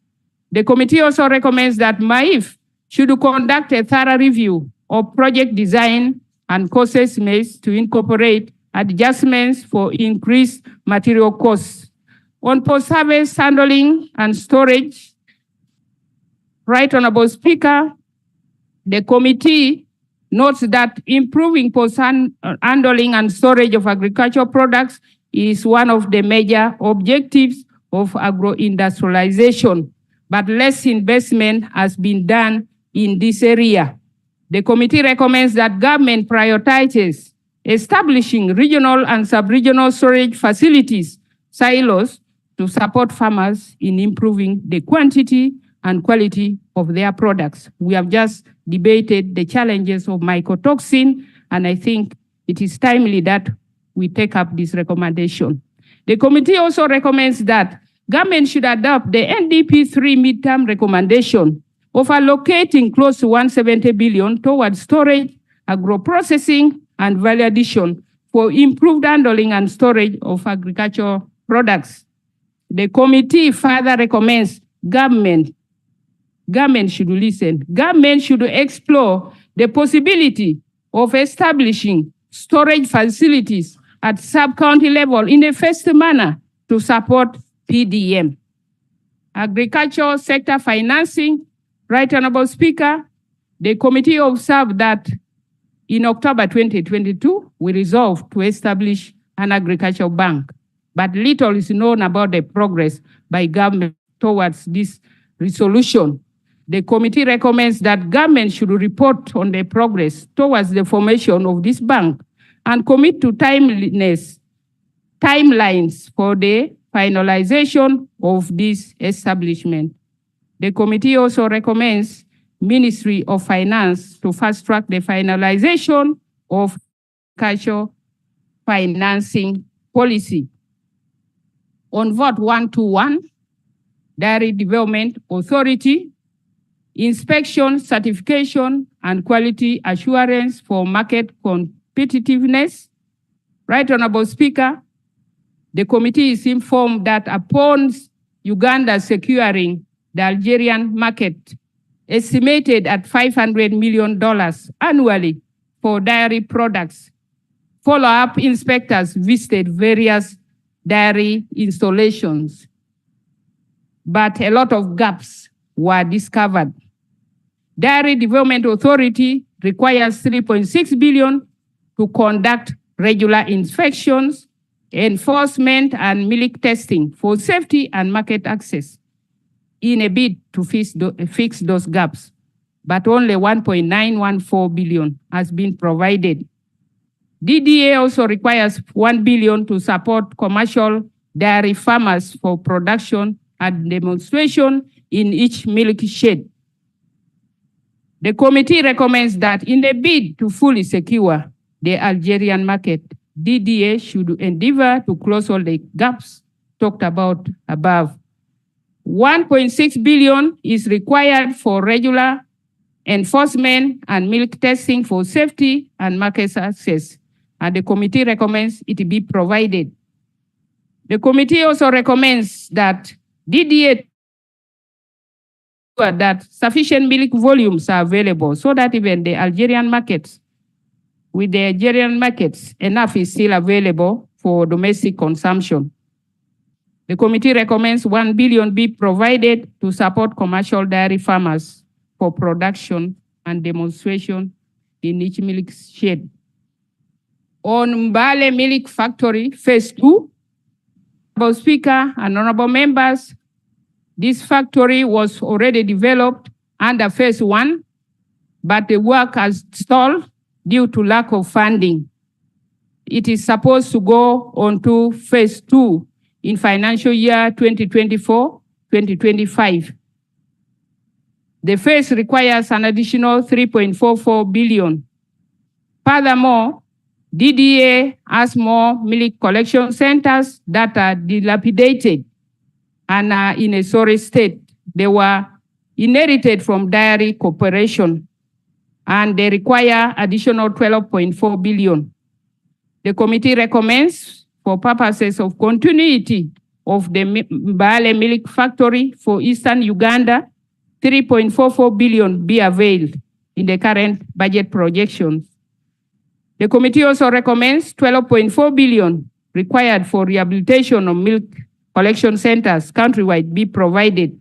The committee also recommends that MAIF should conduct a thorough review of project design and cost estimates to incorporate adjustments for increased material costs. On post-harvest handling and storage, Right Honorable Speaker, the committee notes that improving post-handling and storage of agricultural products is one of the major objectives of agro-industrialization, but less investment has been done in this area. The committee recommends that government prioritizes establishing regional and sub-regional storage facilities, silos, to support farmers in improving the quantity and quality of their products. We have just debated the challenges of mycotoxin, and I think it is timely that we take up this recommendation. The committee also recommends that government should adopt the NDP 3 midterm recommendation of allocating close to 170 billion towards storage, agro-processing, and value addition for improved handling and storage of agricultural products. The committee further recommends government should listen. Government should explore the possibility of establishing storage facilities at sub-county level in a phased manner to support PDM. Agricultural sector financing, Right Honorable Speaker, the committee observed that in October 2022, we resolved to establish an agricultural bank, but little is known about the progress by government towards this resolution. The committee recommends that government should report on the progress towards the formation of this bank and commit to timelines for the finalization of this establishment. The committee also recommends Ministry of Finance to fast-track the finalization of agricultural financing policy. On vote 121, Dairy Development Authority, inspection, certification, and quality assurance for market competitiveness. Right Honorable Speaker, the committee is informed that upon Uganda securing the Algerian market, estimated at $500 million annually for dairy products, follow-up inspectors visited various dairy installations, but a lot of gaps were discovered. Dairy Development Authority requires $3.6 billion to conduct regular inspections, enforcement, and milk testing for safety and market access in a bid to fix those gaps, but only $1.914 billion has been provided. DDA also requires $1 billion to support commercial dairy farmers for production and demonstration in each milk shed. The committee recommends that in the bid to fully secure the Algerian market, DDA should endeavor to close all the gaps talked about above. $1.6 billion is required for regular enforcement and milk testing for safety and market access, and the committee recommends it be provided. The committee also recommends that DDA that sufficient milk volumes are available so that even the Algerian markets, with the Algerian markets, enough is still available for domestic consumption. The committee recommends $1 billion be provided to support commercial dairy farmers for production and demonstration in each milk shed. On Mbale Milk Factory, Phase 2, Honorable Speaker and honorable members, this factory was already developed under Phase 1, but the work has stalled due to lack of funding. It is supposed to go on to Phase 2 in financial year 2024-2025. The phase requires an additional 3.44 billion. Furthermore, DDA has more milk collection centers that are dilapidated and are in a sorry state. They were inherited from dairy corporation, and they require additional 12.4 billion. The committee recommends, for purposes of continuity of the Mbale Milk Factory for Eastern Uganda, 3.44 billion be availed in the current budget projections. The committee also recommends 12.4 billion required for rehabilitation of milk collection centers countrywide be provided,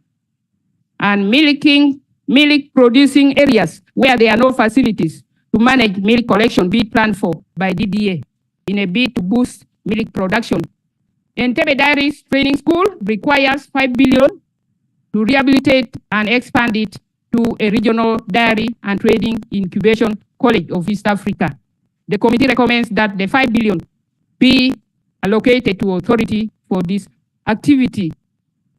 and milk producing areas where there are no facilities to manage milk collection be planned for by DDA in a bid to boost milk production. Entebbe Dairies Training School requires 5 billion to rehabilitate and expand it to a regional dairy and trading incubation college of East Africa. The committee recommends that the 5 billion be allocated to authority for this activity.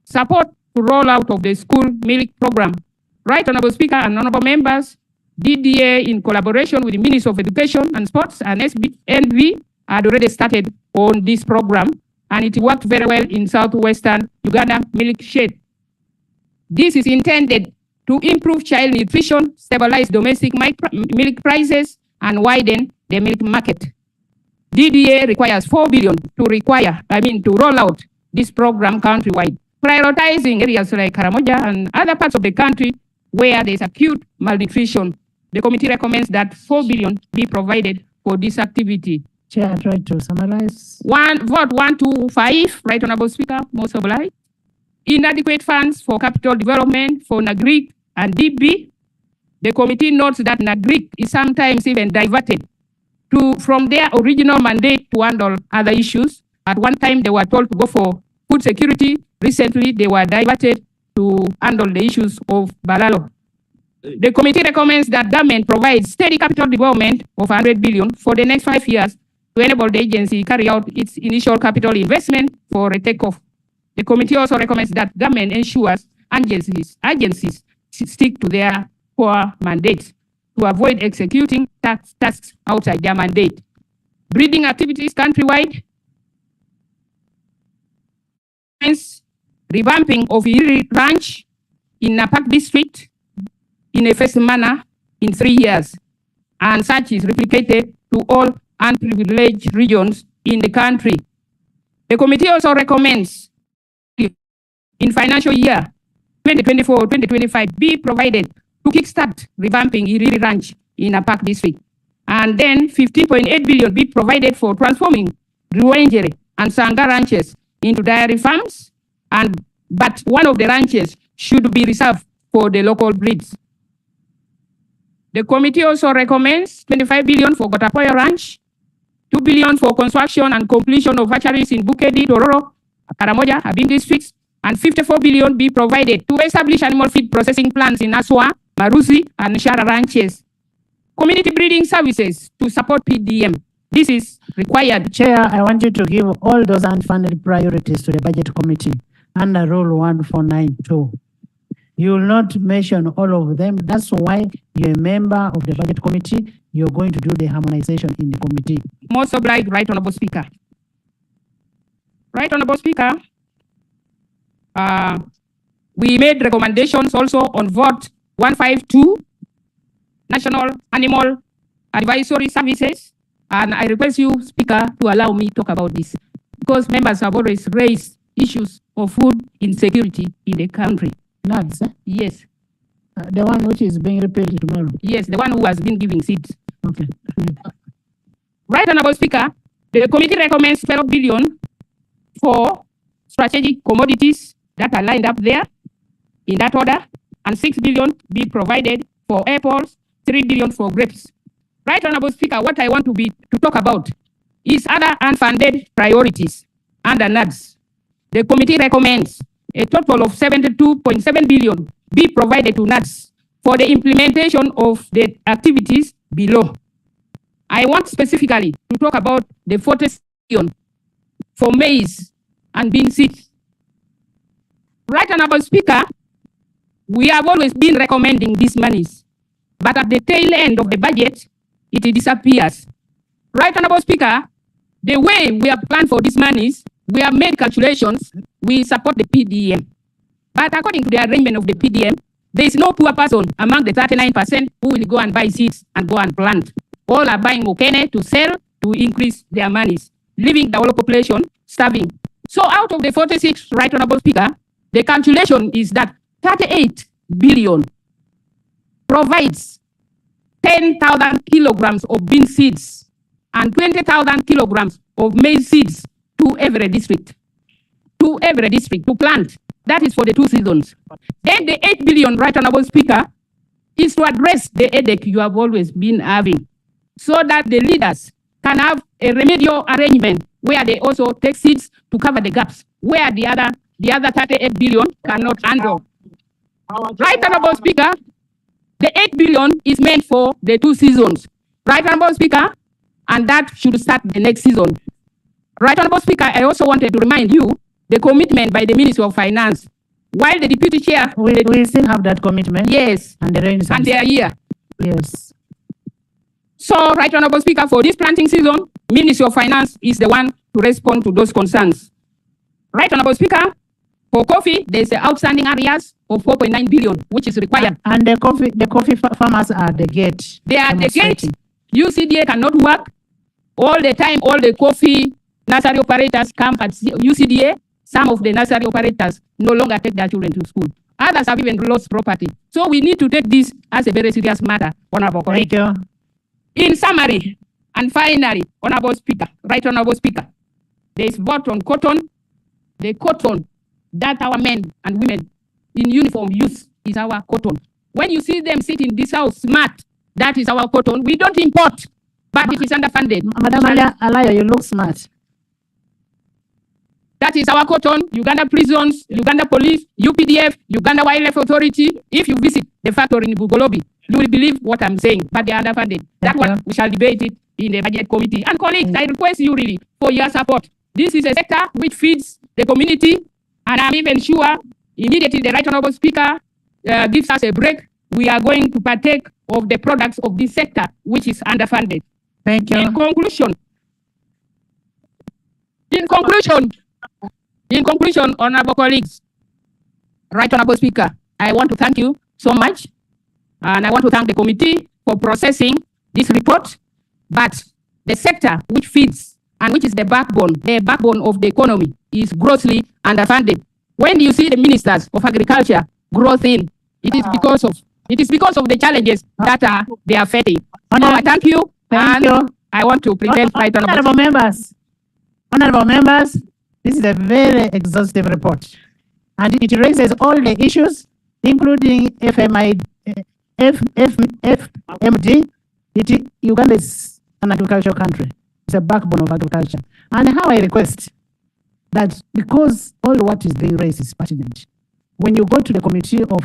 Support to roll out of the school milk program. Right, Honorable Speaker and Honorable Members, DDA in collaboration with the Ministry of Education and Sports and NV had already started on this program, and it worked very well in southwestern Uganda milk shed. This is intended to improve child nutrition, stabilize domestic milk prices, and widen the milk market. DDA requires 4 billion to roll out this program countrywide, prioritizing areas like Karamoja and other parts of the country where there is acute malnutrition. The committee recommends that 4 billion be provided for this activity. Chair, I try to summarize. Vote 125, Right Honorable Speaker, most obliged. Inadequate funds for capital development for NAGRIC and DB. The committee notes that NAGRIC is sometimes even diverted from their original mandate to handle other issues. At one time, they were told to go for food security. Recently, they were diverted to handle the issues of Balalo. The committee recommends that government provides steady capital development of 100 billion for the next 5 years to enable the agency carry out its initial capital investment for a takeoff. The committee also recommends that government ensures agencies stick to their core mandates to avoid executing tasks outside their mandate. Breeding activities countrywide. Revamping of Iri Ranch in Napak district in a phased manner in 3 years, and such is replicated to all unprivileged regions in the country. The committee also recommends in financial year 2024-2025 be provided to kickstart revamping Iri Ranch in Napak district, and then 15.8 billion be provided for transforming Ruengere and Sanga ranches into dairy farms, but one of the ranches should be reserved for the local breeds. The committee also recommends 25 billion for Gotapoyo Ranch, 2 billion for construction and completion of hatcheries in Bukedi, Tororo, Karamoja, Abim districts, and 54 billion be provided to establish animal feed processing plants in Aswa, Marusi, and Shara ranches. Community breeding services to support PDM. This is required. Chair, I want you to give all those unfunded priorities to the budget committee under Rule 1492. You will not mention all of them. That's why you're a member of the budget committee. You're going to do the harmonization in the committee. Most obliged, Right Honorable Speaker. Right Honorable Speaker, we made recommendations also on vote 152, National Animal Advisory Services, and I request you, Speaker, to allow me to talk about this, because members have always raised issues of food insecurity in the country. NADS, eh? Yes. The one which is being repealed tomorrow. Yes, the one who has been giving seeds. Okay. Right Honorable Speaker, the committee recommends 12 billion for strategic commodities that are lined up there in that order, and 6 billion be provided for apples, 3 billion for grapes. Right Honorable Speaker, what I want to talk about is other unfunded priorities under NADS. The committee recommends a total of 72.7 billion be provided to NADS for the implementation of the activities below. I want specifically to talk about the 40 billion for maize and bean seeds. Right Honorable Speaker, We have always been recommending these monies, but at the tail end of the budget, it disappears. Right, Honorable Speaker, the way we have planned for these monies, we have made calculations, we support the PDM. But according to the arrangement of the PDM, there is no poor person among the 39% who will go and buy seeds and go and plant. All are buying okene to sell to increase their monies, leaving the whole population starving. So out of the 46, Right Honorable Speaker, the calculation is that 38 billion provides 10,000 kilograms of bean seeds and 20,000 kilograms of maize seeds to every district. To plant. That is for the 2 seasons. Then the 8 billion, Right Honorable Speaker, is to address the headache you have always been having, so that the leaders can have a remedial arrangement where they also take seeds to cover the gaps, where the other 38 billion cannot handle. Right Honorable Speaker, the 8 billion is meant for the 2 seasons. Right Honorable Speaker, and that should start the next season. Right Honorable Speaker, I also wanted to remind you the commitment by the Ministry of Finance. While the Deputy Chair... We still have that commitment? Yes. And they are here. Yes. So, Right Honorable Speaker, for this planting season, Ministry of Finance is the one to respond to those concerns. Right Honorable Speaker, for coffee, there's the outstanding areas of 4.9 billion, which is required. And the coffee farmers are at the gate. They are at the gate. UCDA cannot work. All the time, all the coffee nursery operators come at UCDA. Some of the nursery operators no longer take their children to school. Others have even lost property. So we need to take this as a very serious matter, Honorable Thank you. In summary, and finally, Honorable Speaker, Right Honorable Speaker, there is vote on cotton. The cotton that our men and women in uniform use is our cotton. When you see them sit in this house smart, that is our cotton. We don't import, but it is underfunded. Madam Alaya, you look smart. That is our cotton. Uganda prisons, Uganda police, UPDF, Uganda Wildlife Authority. If you visit the factory in Bugolobi, you will believe what I'm saying, but they are underfunded. That one, we shall debate it in the budget committee. And colleagues, I request you really for your support. This is a sector which feeds the community, and I'm even sure immediately the Right Honorable Speaker gives us a break, we are going to partake of the products of this sector, which is underfunded. Thank you. In conclusion, honorable colleagues, Right Honorable Speaker, I want to thank you so much, and I want to thank the committee for processing this report. But the sector which feeds and which is the backbone of the economy is grossly underfunded. When you see the ministers of agriculture growth in, it is because of the challenges that they are facing. So I thank you. Thank you. I want to present Right Honorable members, this is a very exhaustive report, and it raises all the issues, including FMD. Uganda is an agricultural country. It's a backbone of agriculture. And how I request that, because all what is being raised is pertinent, when you go to the Committee of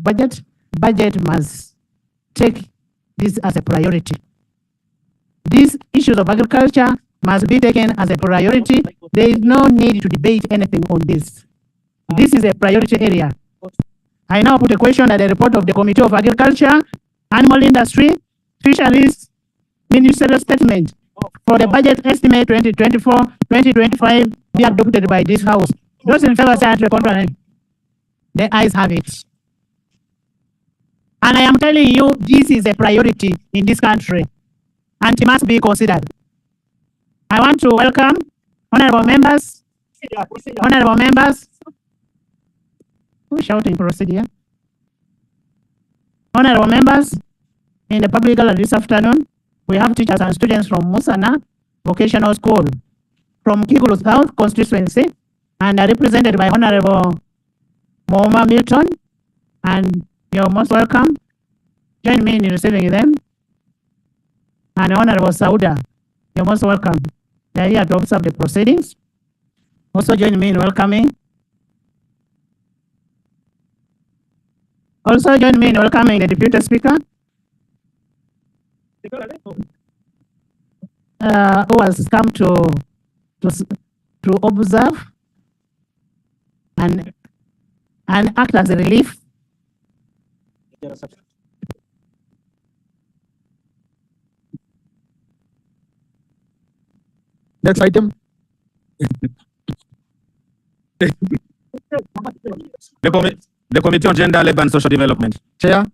Budget must take this as a priority. These issues of agriculture must be taken as a priority. There is no need to debate anything on this. This is a priority area. I now put a question at the report of the Committee of Agriculture, Animal Industry, Fisheries, Ministerial Statement for the budget estimate 2024-2025 be adopted by this House. Those in favor say contrary. The ayes have it. And I am telling you, this is a priority in this country, and it must be considered. I want to welcome honorable members. Who's shouting procedure? Honorable members, in the public gallery this afternoon, we have teachers and students from Musana Vocational School, from Kigulu South constituency, and are represented by Honorable Moma Milton, and you're most welcome. Join me in receiving them. And Honorable Sauda, you're most welcome. They are here to observe the proceedings. Also join me in welcoming. Also join me in welcoming the Deputy Speaker, who has come to observe and act as a relief Next item. The Committee on Gender, Labour and Social Development. Chair.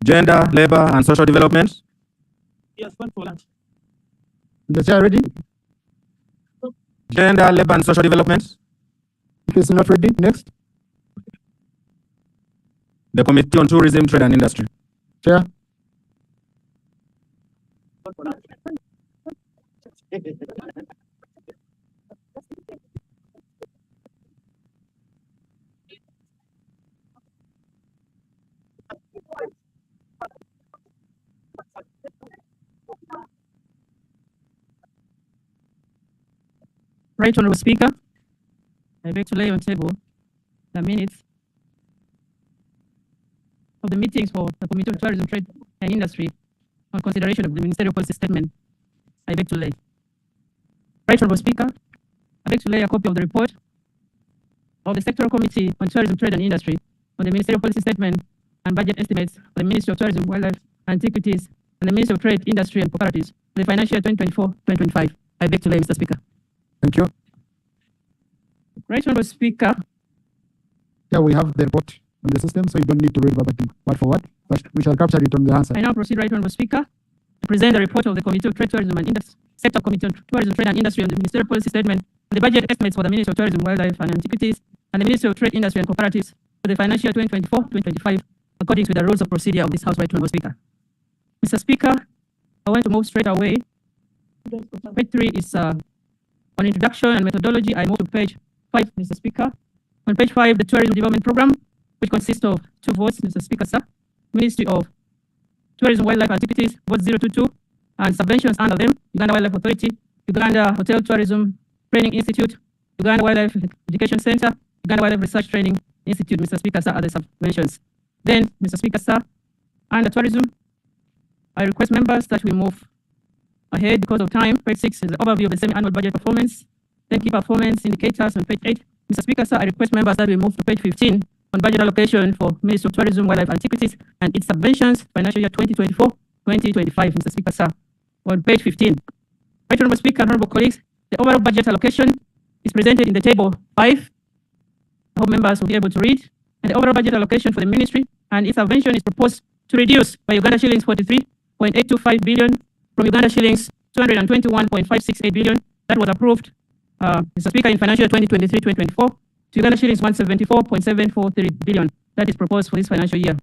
Gender, Labour and Social Development. Is the chair ready? Gender, Labour and Social Development. If it's not ready, next. The Committee on Tourism, Trade and Industry. Chair. Right Honourable Speaker, I beg to lay on table the minutes of the meetings for the Committee on Tourism, Trade and Industry on consideration of the Ministerial Policy Statement. I beg to lay. Right Honourable Speaker, I beg to lay a copy of the report of the Sectoral Committee on Tourism, Trade and Industry on the Ministerial Policy Statement and Budget Estimates of the Ministry of Tourism, Wildlife, Antiquities, and the Ministry of Trade, Industry and Cooperatives for the financial year 2024-2025. I beg to lay, Mr. Speaker. Thank you. Right Honourable Speaker. Yeah, we have the report on the system, so you don't need to read verbatim word for word, but we shall capture it on the answer. I now proceed, Right Honourable Speaker, to present the report of the Committee of Trade, Tourism and Industry, Sector Committee on Tourism, Trade and Industry on the Ministerial Policy Statement and the budget estimates for the Ministry of Tourism, Wildlife and Antiquities and the Ministry of Trade, Industry and Cooperatives for the financial year 2024-2025, according to the rules of procedure of this House, Right Honourable Speaker. Mr. Speaker, I want to move straight away. Page 3 is on introduction and methodology. I move to page 5, Mr. Speaker. On page 5, the Tourism Development Program, which consists of 2 votes, Mr. Speaker, sir. Ministry of Tourism, Wildlife and Antiquities, vote 022, and subventions under them, Uganda Wildlife Authority, Uganda Hotel Tourism Training Institute, Uganda Wildlife Education Center, Uganda Wildlife Research Training Institute, Mr. Speaker, sir, are the subventions. Then, Mr. Speaker, sir, under tourism, I request members that we move ahead because of time. Page 6 is the overview of the semi-annual budget performance. Then key performance indicators on page 8. Mr. Speaker, sir, I request members that we move to page 15 on budget allocation for Ministry of Tourism, Wildlife and Antiquities and its subventions, financial year 2024-2025, Mr. Speaker, sir. On page 15. Right Honourable Speaker, honourable colleagues, the overall budget allocation is presented in the table 5. I hope members will be able to read. And the overall budget allocation for the ministry and its subvention is proposed to reduce by Uganda shillings 43.825 billion from Uganda shillings 221.568 billion that was approved, Mr. Speaker, in financial year 2023-2024 to Uganda shillings 174.743 billion that is proposed for this financial year.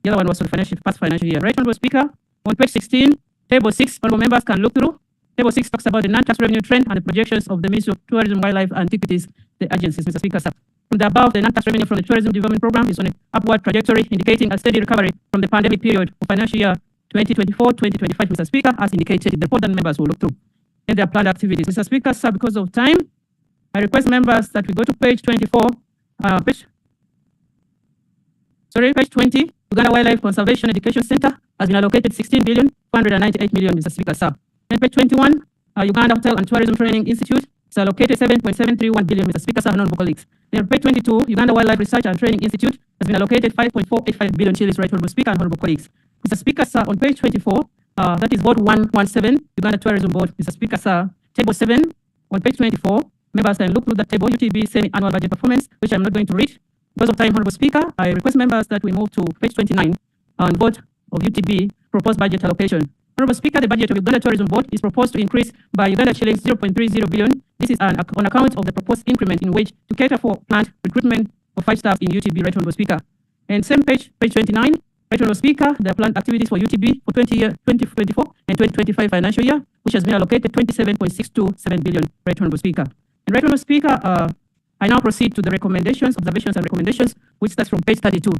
The other one was for the past financial year. Right Honourable Speaker, on page 16, table 6, honourable members can look through. Table 6 talks about the non-tax revenue trend and the projections of the Ministry of Tourism, Wildlife and Antiquities, the agencies, Mr. Speaker, sir. From the above, the non-tax revenue from the Tourism Development Program is on an upward trajectory, indicating a steady recovery from the pandemic period of financial year 2024-2025, Mr. Speaker, as indicated in the report that members will look through and their planned activities. Mr. Speaker, sir, because of time, I request members that we go to page 24, page 20. Uganda Wildlife Conservation Education Center has been allocated 16,498 million, Mr. Speaker, sir. And page 21, Uganda Hotel and Tourism Training Institute is allocated 7.731 billion, Mr. Speaker, sir, honourable colleagues. Then page 22, Uganda Wildlife Research and Training Institute has been allocated 5.485 billion shillings, right, honourable Speaker and honourable colleagues. Mr. Speaker, sir, on page 24, that is vote 117, Uganda Tourism Board, Mr. Speaker, sir, table 7, on page 24, members can look through that table, UTB semi-annual budget performance, which I'm not going to read. Because of time, honourable Speaker, I request members that we move to page 29 on vote of UTB proposed budget allocation. Honourable Speaker, the budget of Uganda Tourism Board is proposed to increase by Uganda shillings 0.30 billion. This is on account of the proposed increment in wage to cater for plant recruitment of 5 staff in UTB, right, honourable Speaker. And same page 29, right, honourable Speaker, the planned activities for UTB for 2024 and 2025 financial year, which has been allocated 27.627 billion, right, honourable Speaker. And right, honourable Speaker, I now proceed to the recommendations, observations and recommendations, which starts from page 32.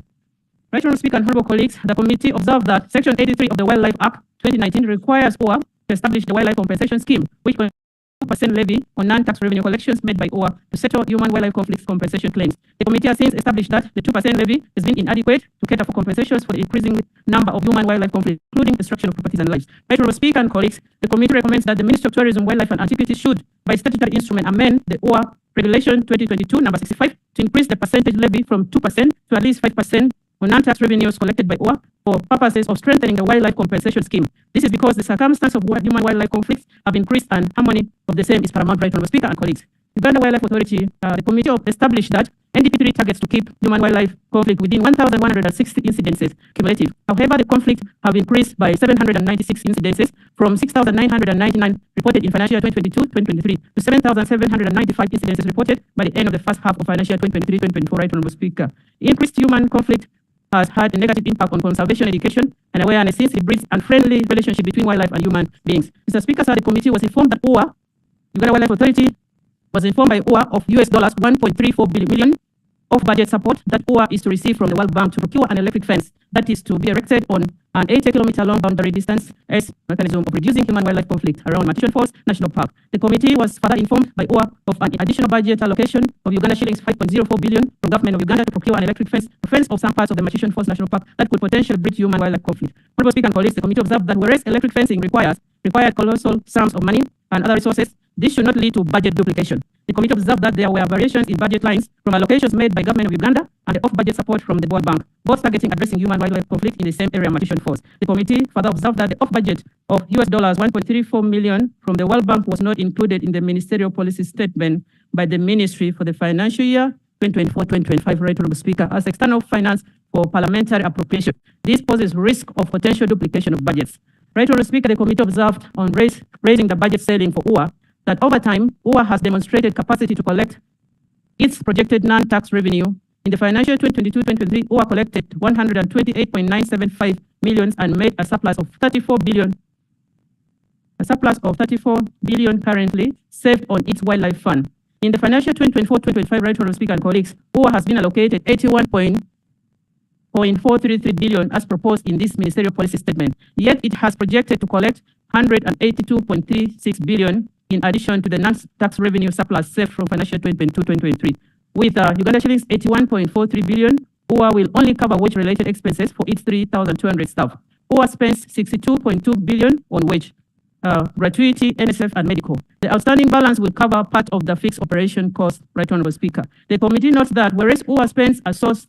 Right, honourable Speaker and honourable colleagues, the committee observed that Section 83 of the Wildlife Act 2019 requires OWA to establish the Wildlife Compensation Scheme, which 2% levy on non-tax revenue collections made by OWA to settle human-wildlife conflicts compensation claims. The committee has since established that the 2% levy has been inadequate to cater for compensations for the increasing number of human-wildlife conflicts, including destruction of properties and lives. Right, honourable Speaker and colleagues, the committee recommends that the Ministry of Tourism, Wildlife and Antiquities should, by statutory instrument, amend the OWA Regulation 2022 number 65 to increase the percentage levy from 2% to at least 5% on non-tax revenues collected by OA for purposes of strengthening the wildlife compensation scheme. This is because the circumstance of human-wildlife conflicts have increased and harmony of the same is paramount, right, Honourable Speaker and colleagues. Uganda Wildlife Authority, the committee established that NDP3 targets to keep human-wildlife conflict within 1,160 incidences cumulative. However, the conflict have increased by 796 incidences from 6,999 reported in financial year 2022-2023 to 7,795 incidences reported by the end of the first half of financial year 2023-2024, right, Honourable Speaker. Increased human conflict has had a negative impact on conservation education and awareness since it breeds unfriendly relationship between wildlife and human beings. Mr. Speaker, sir, the committee was informed that OA, Uganda Wildlife Authority, was informed by OA of $1.34 billion of budget support that OA is to receive from the World Bank to procure an electric fence that is to be erected on an 80-kilometer long boundary distance as mechanism of reducing human-wildlife conflict around Matichon Falls National Park. The committee was further informed by OA of an additional budget allocation of Uganda shillings 5.04 billion from government of Uganda to procure an electric fence to fence of some parts of the Matichon Falls National Park that could potentially breach human-wildlife conflict. Honourable Speaker and colleagues, the committee observed that whereas electric fencing required colossal sums of money and other resources, this should not lead to budget duplication. The committee observed that there were variations in budget lines from allocations made by government of Uganda and the off-budget support from the World Bank, both targeting addressing human-wildlife conflict in the same area, Matichon Falls. The committee further observed that the off-budget of $1.34 million from the World Bank was not included in the ministerial policy statement by the ministry for the financial year 2024-2025, right, Honourable Speaker, as external finance for parliamentary appropriation. This poses risk of potential duplication of budgets. Right, Honourable Speaker, the committee observed on raising the budget ceiling for OA that over time, OA has demonstrated capacity to collect its projected non-tax revenue. In the financial 2022-2023, OA collected 128.975 million and made a surplus of 34 billion. A surplus of 34 billion currently saved on its wildlife fund. In the financial 2024-2025, right, Honourable Speaker and colleagues, OA has been allocated 81.433 billion as proposed in this ministerial policy statement. Yet it has projected to collect 182.36 billion in addition to the non-tax revenue surplus saved from financial 2022-2023. With Uganda shillings 81.43 billion, OA will only cover wage-related expenses for its 3,200 staff. OA spends 62.2 billion on wage, gratuity, NSF, and medical. The outstanding balance will cover part of the fixed operation cost, right, Honourable Speaker. The committee notes that whereas OA spends at source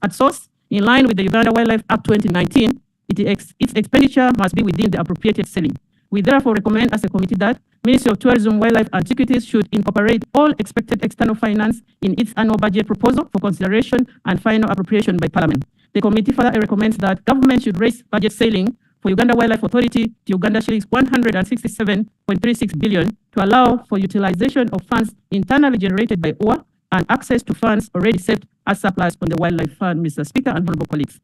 in line with the Uganda Wildlife Act 2019, its expenditure must be within the appropriated ceiling. We therefore recommend as a committee that Ministry of Tourism, Wildlife and Antiquities should incorporate all expected external finance in its annual budget proposal for consideration and final appropriation by Parliament. The committee further recommends that government should raise budget ceiling for Uganda Wildlife Authority to Uganda shillings 167.36 billion to allow for utilization of funds internally generated by OA and access to funds already saved as surplus on the Wildlife Fund, Mr. Speaker and honourable colleagues.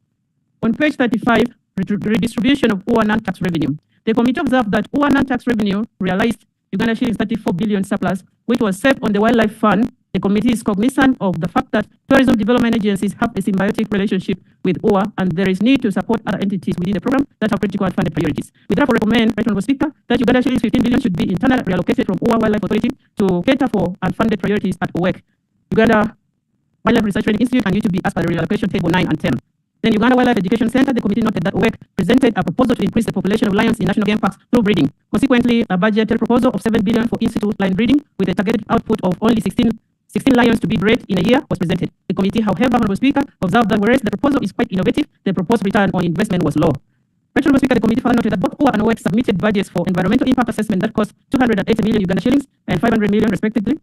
On page 35, redistribution of OA non-tax revenue. The committee observed that OA non-tax revenue realized Uganda shillings 34 billion surplus, which was saved on the Wildlife Fund. The committee is cognizant of the fact that tourism development agencies have a symbiotic relationship with OA, and there is need to support other entities within the program that have critical and funded priorities. We therefore recommend, right, Honourable Speaker, that Uganda shillings 15 billion should be internally reallocated from OA Wildlife Authority to cater for unfunded priorities at OWEC, Uganda Wildlife Research Training Institute, and UTB as per the reallocation table 9 and 10. Then Uganda Wildlife Education Center, the committee noted that OWEC presented a proposal to increase the population of lions in national game parks through breeding. Consequently, a budgeted proposal of 7 billion for in-situ lion breeding with a targeted output of only 16 lions to be bred in a year was presented. The committee, however, Honourable Speaker, observed that whereas the proposal is quite innovative, the proposed return on investment was low. Honourable Speaker, the committee further noted that both OA and OWEC submitted budgets for environmental impact assessment that cost 280 million Uganda shillings and 500 million respectively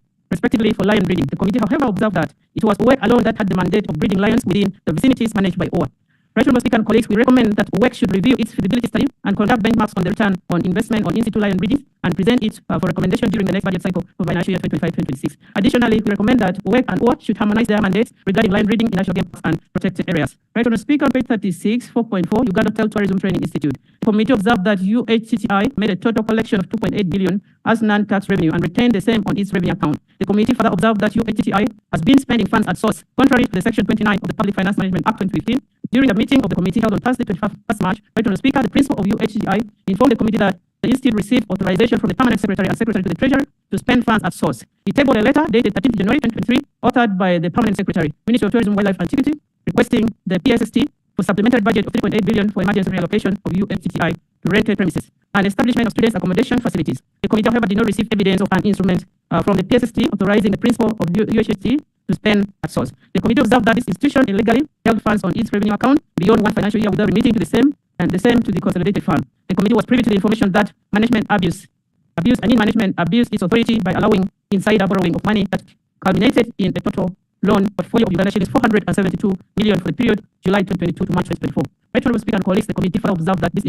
for lion breeding. The committee, however, observed that it was OWEC alone that had the mandate of breeding lions within the vicinities managed by OA. Honourable Speaker and colleagues, we recommend that OWEC should review its feasibility study and conduct benchmarks on the return on investment on in-situ lion breeding and present it for recommendation during the next budget cycle for financial year 2025-2026. Additionally, we recommend that OWEC and OA should harmonise their mandates regarding lion breeding in national game parks and protected areas. Right, Honourable Speaker, on page 36, 4.4, Uganda Hotel Tourism Training Institute. The committee observed that UHTTI made a total collection of 2.8 billion as non-tax revenue and retained the same on its revenue account. The committee further observed that UHTTI has been spending funds at source, contrary to the Section 29 of the Public Finance Management Act 2015. During the meeting of the committee held on Thursday, 21st March, right, Honourable Speaker, the principal of UHTTI informed the committee that the institute received authorization from the permanent secretary and secretary to the treasury to spend funds at source. He tabled a letter dated 13th January 2023, authored by the permanent secretary, Ministry of Tourism, Wildlife and Antiquities, requesting the PSST for supplementary budget of 3.8 billion for emergency reallocation of UHTTI to rented premises and establishment of students' accommodation facilities. The committee, however, did not receive evidence of an instrument from the PSST authorizing the principal of UHST to spend at source. The committee observed that this institution illegally held funds on its revenue account beyond one financial year without remitting to the same and the same to the consolidated fund. The committee was privy to the information that management abused its authority by allowing insider borrowing of money that culminated in a total loan portfolio of Uganda shillings 472 million for the period July 2022 to March 2024. Right, Honorable Speaker and colleagues, the committee further observed that this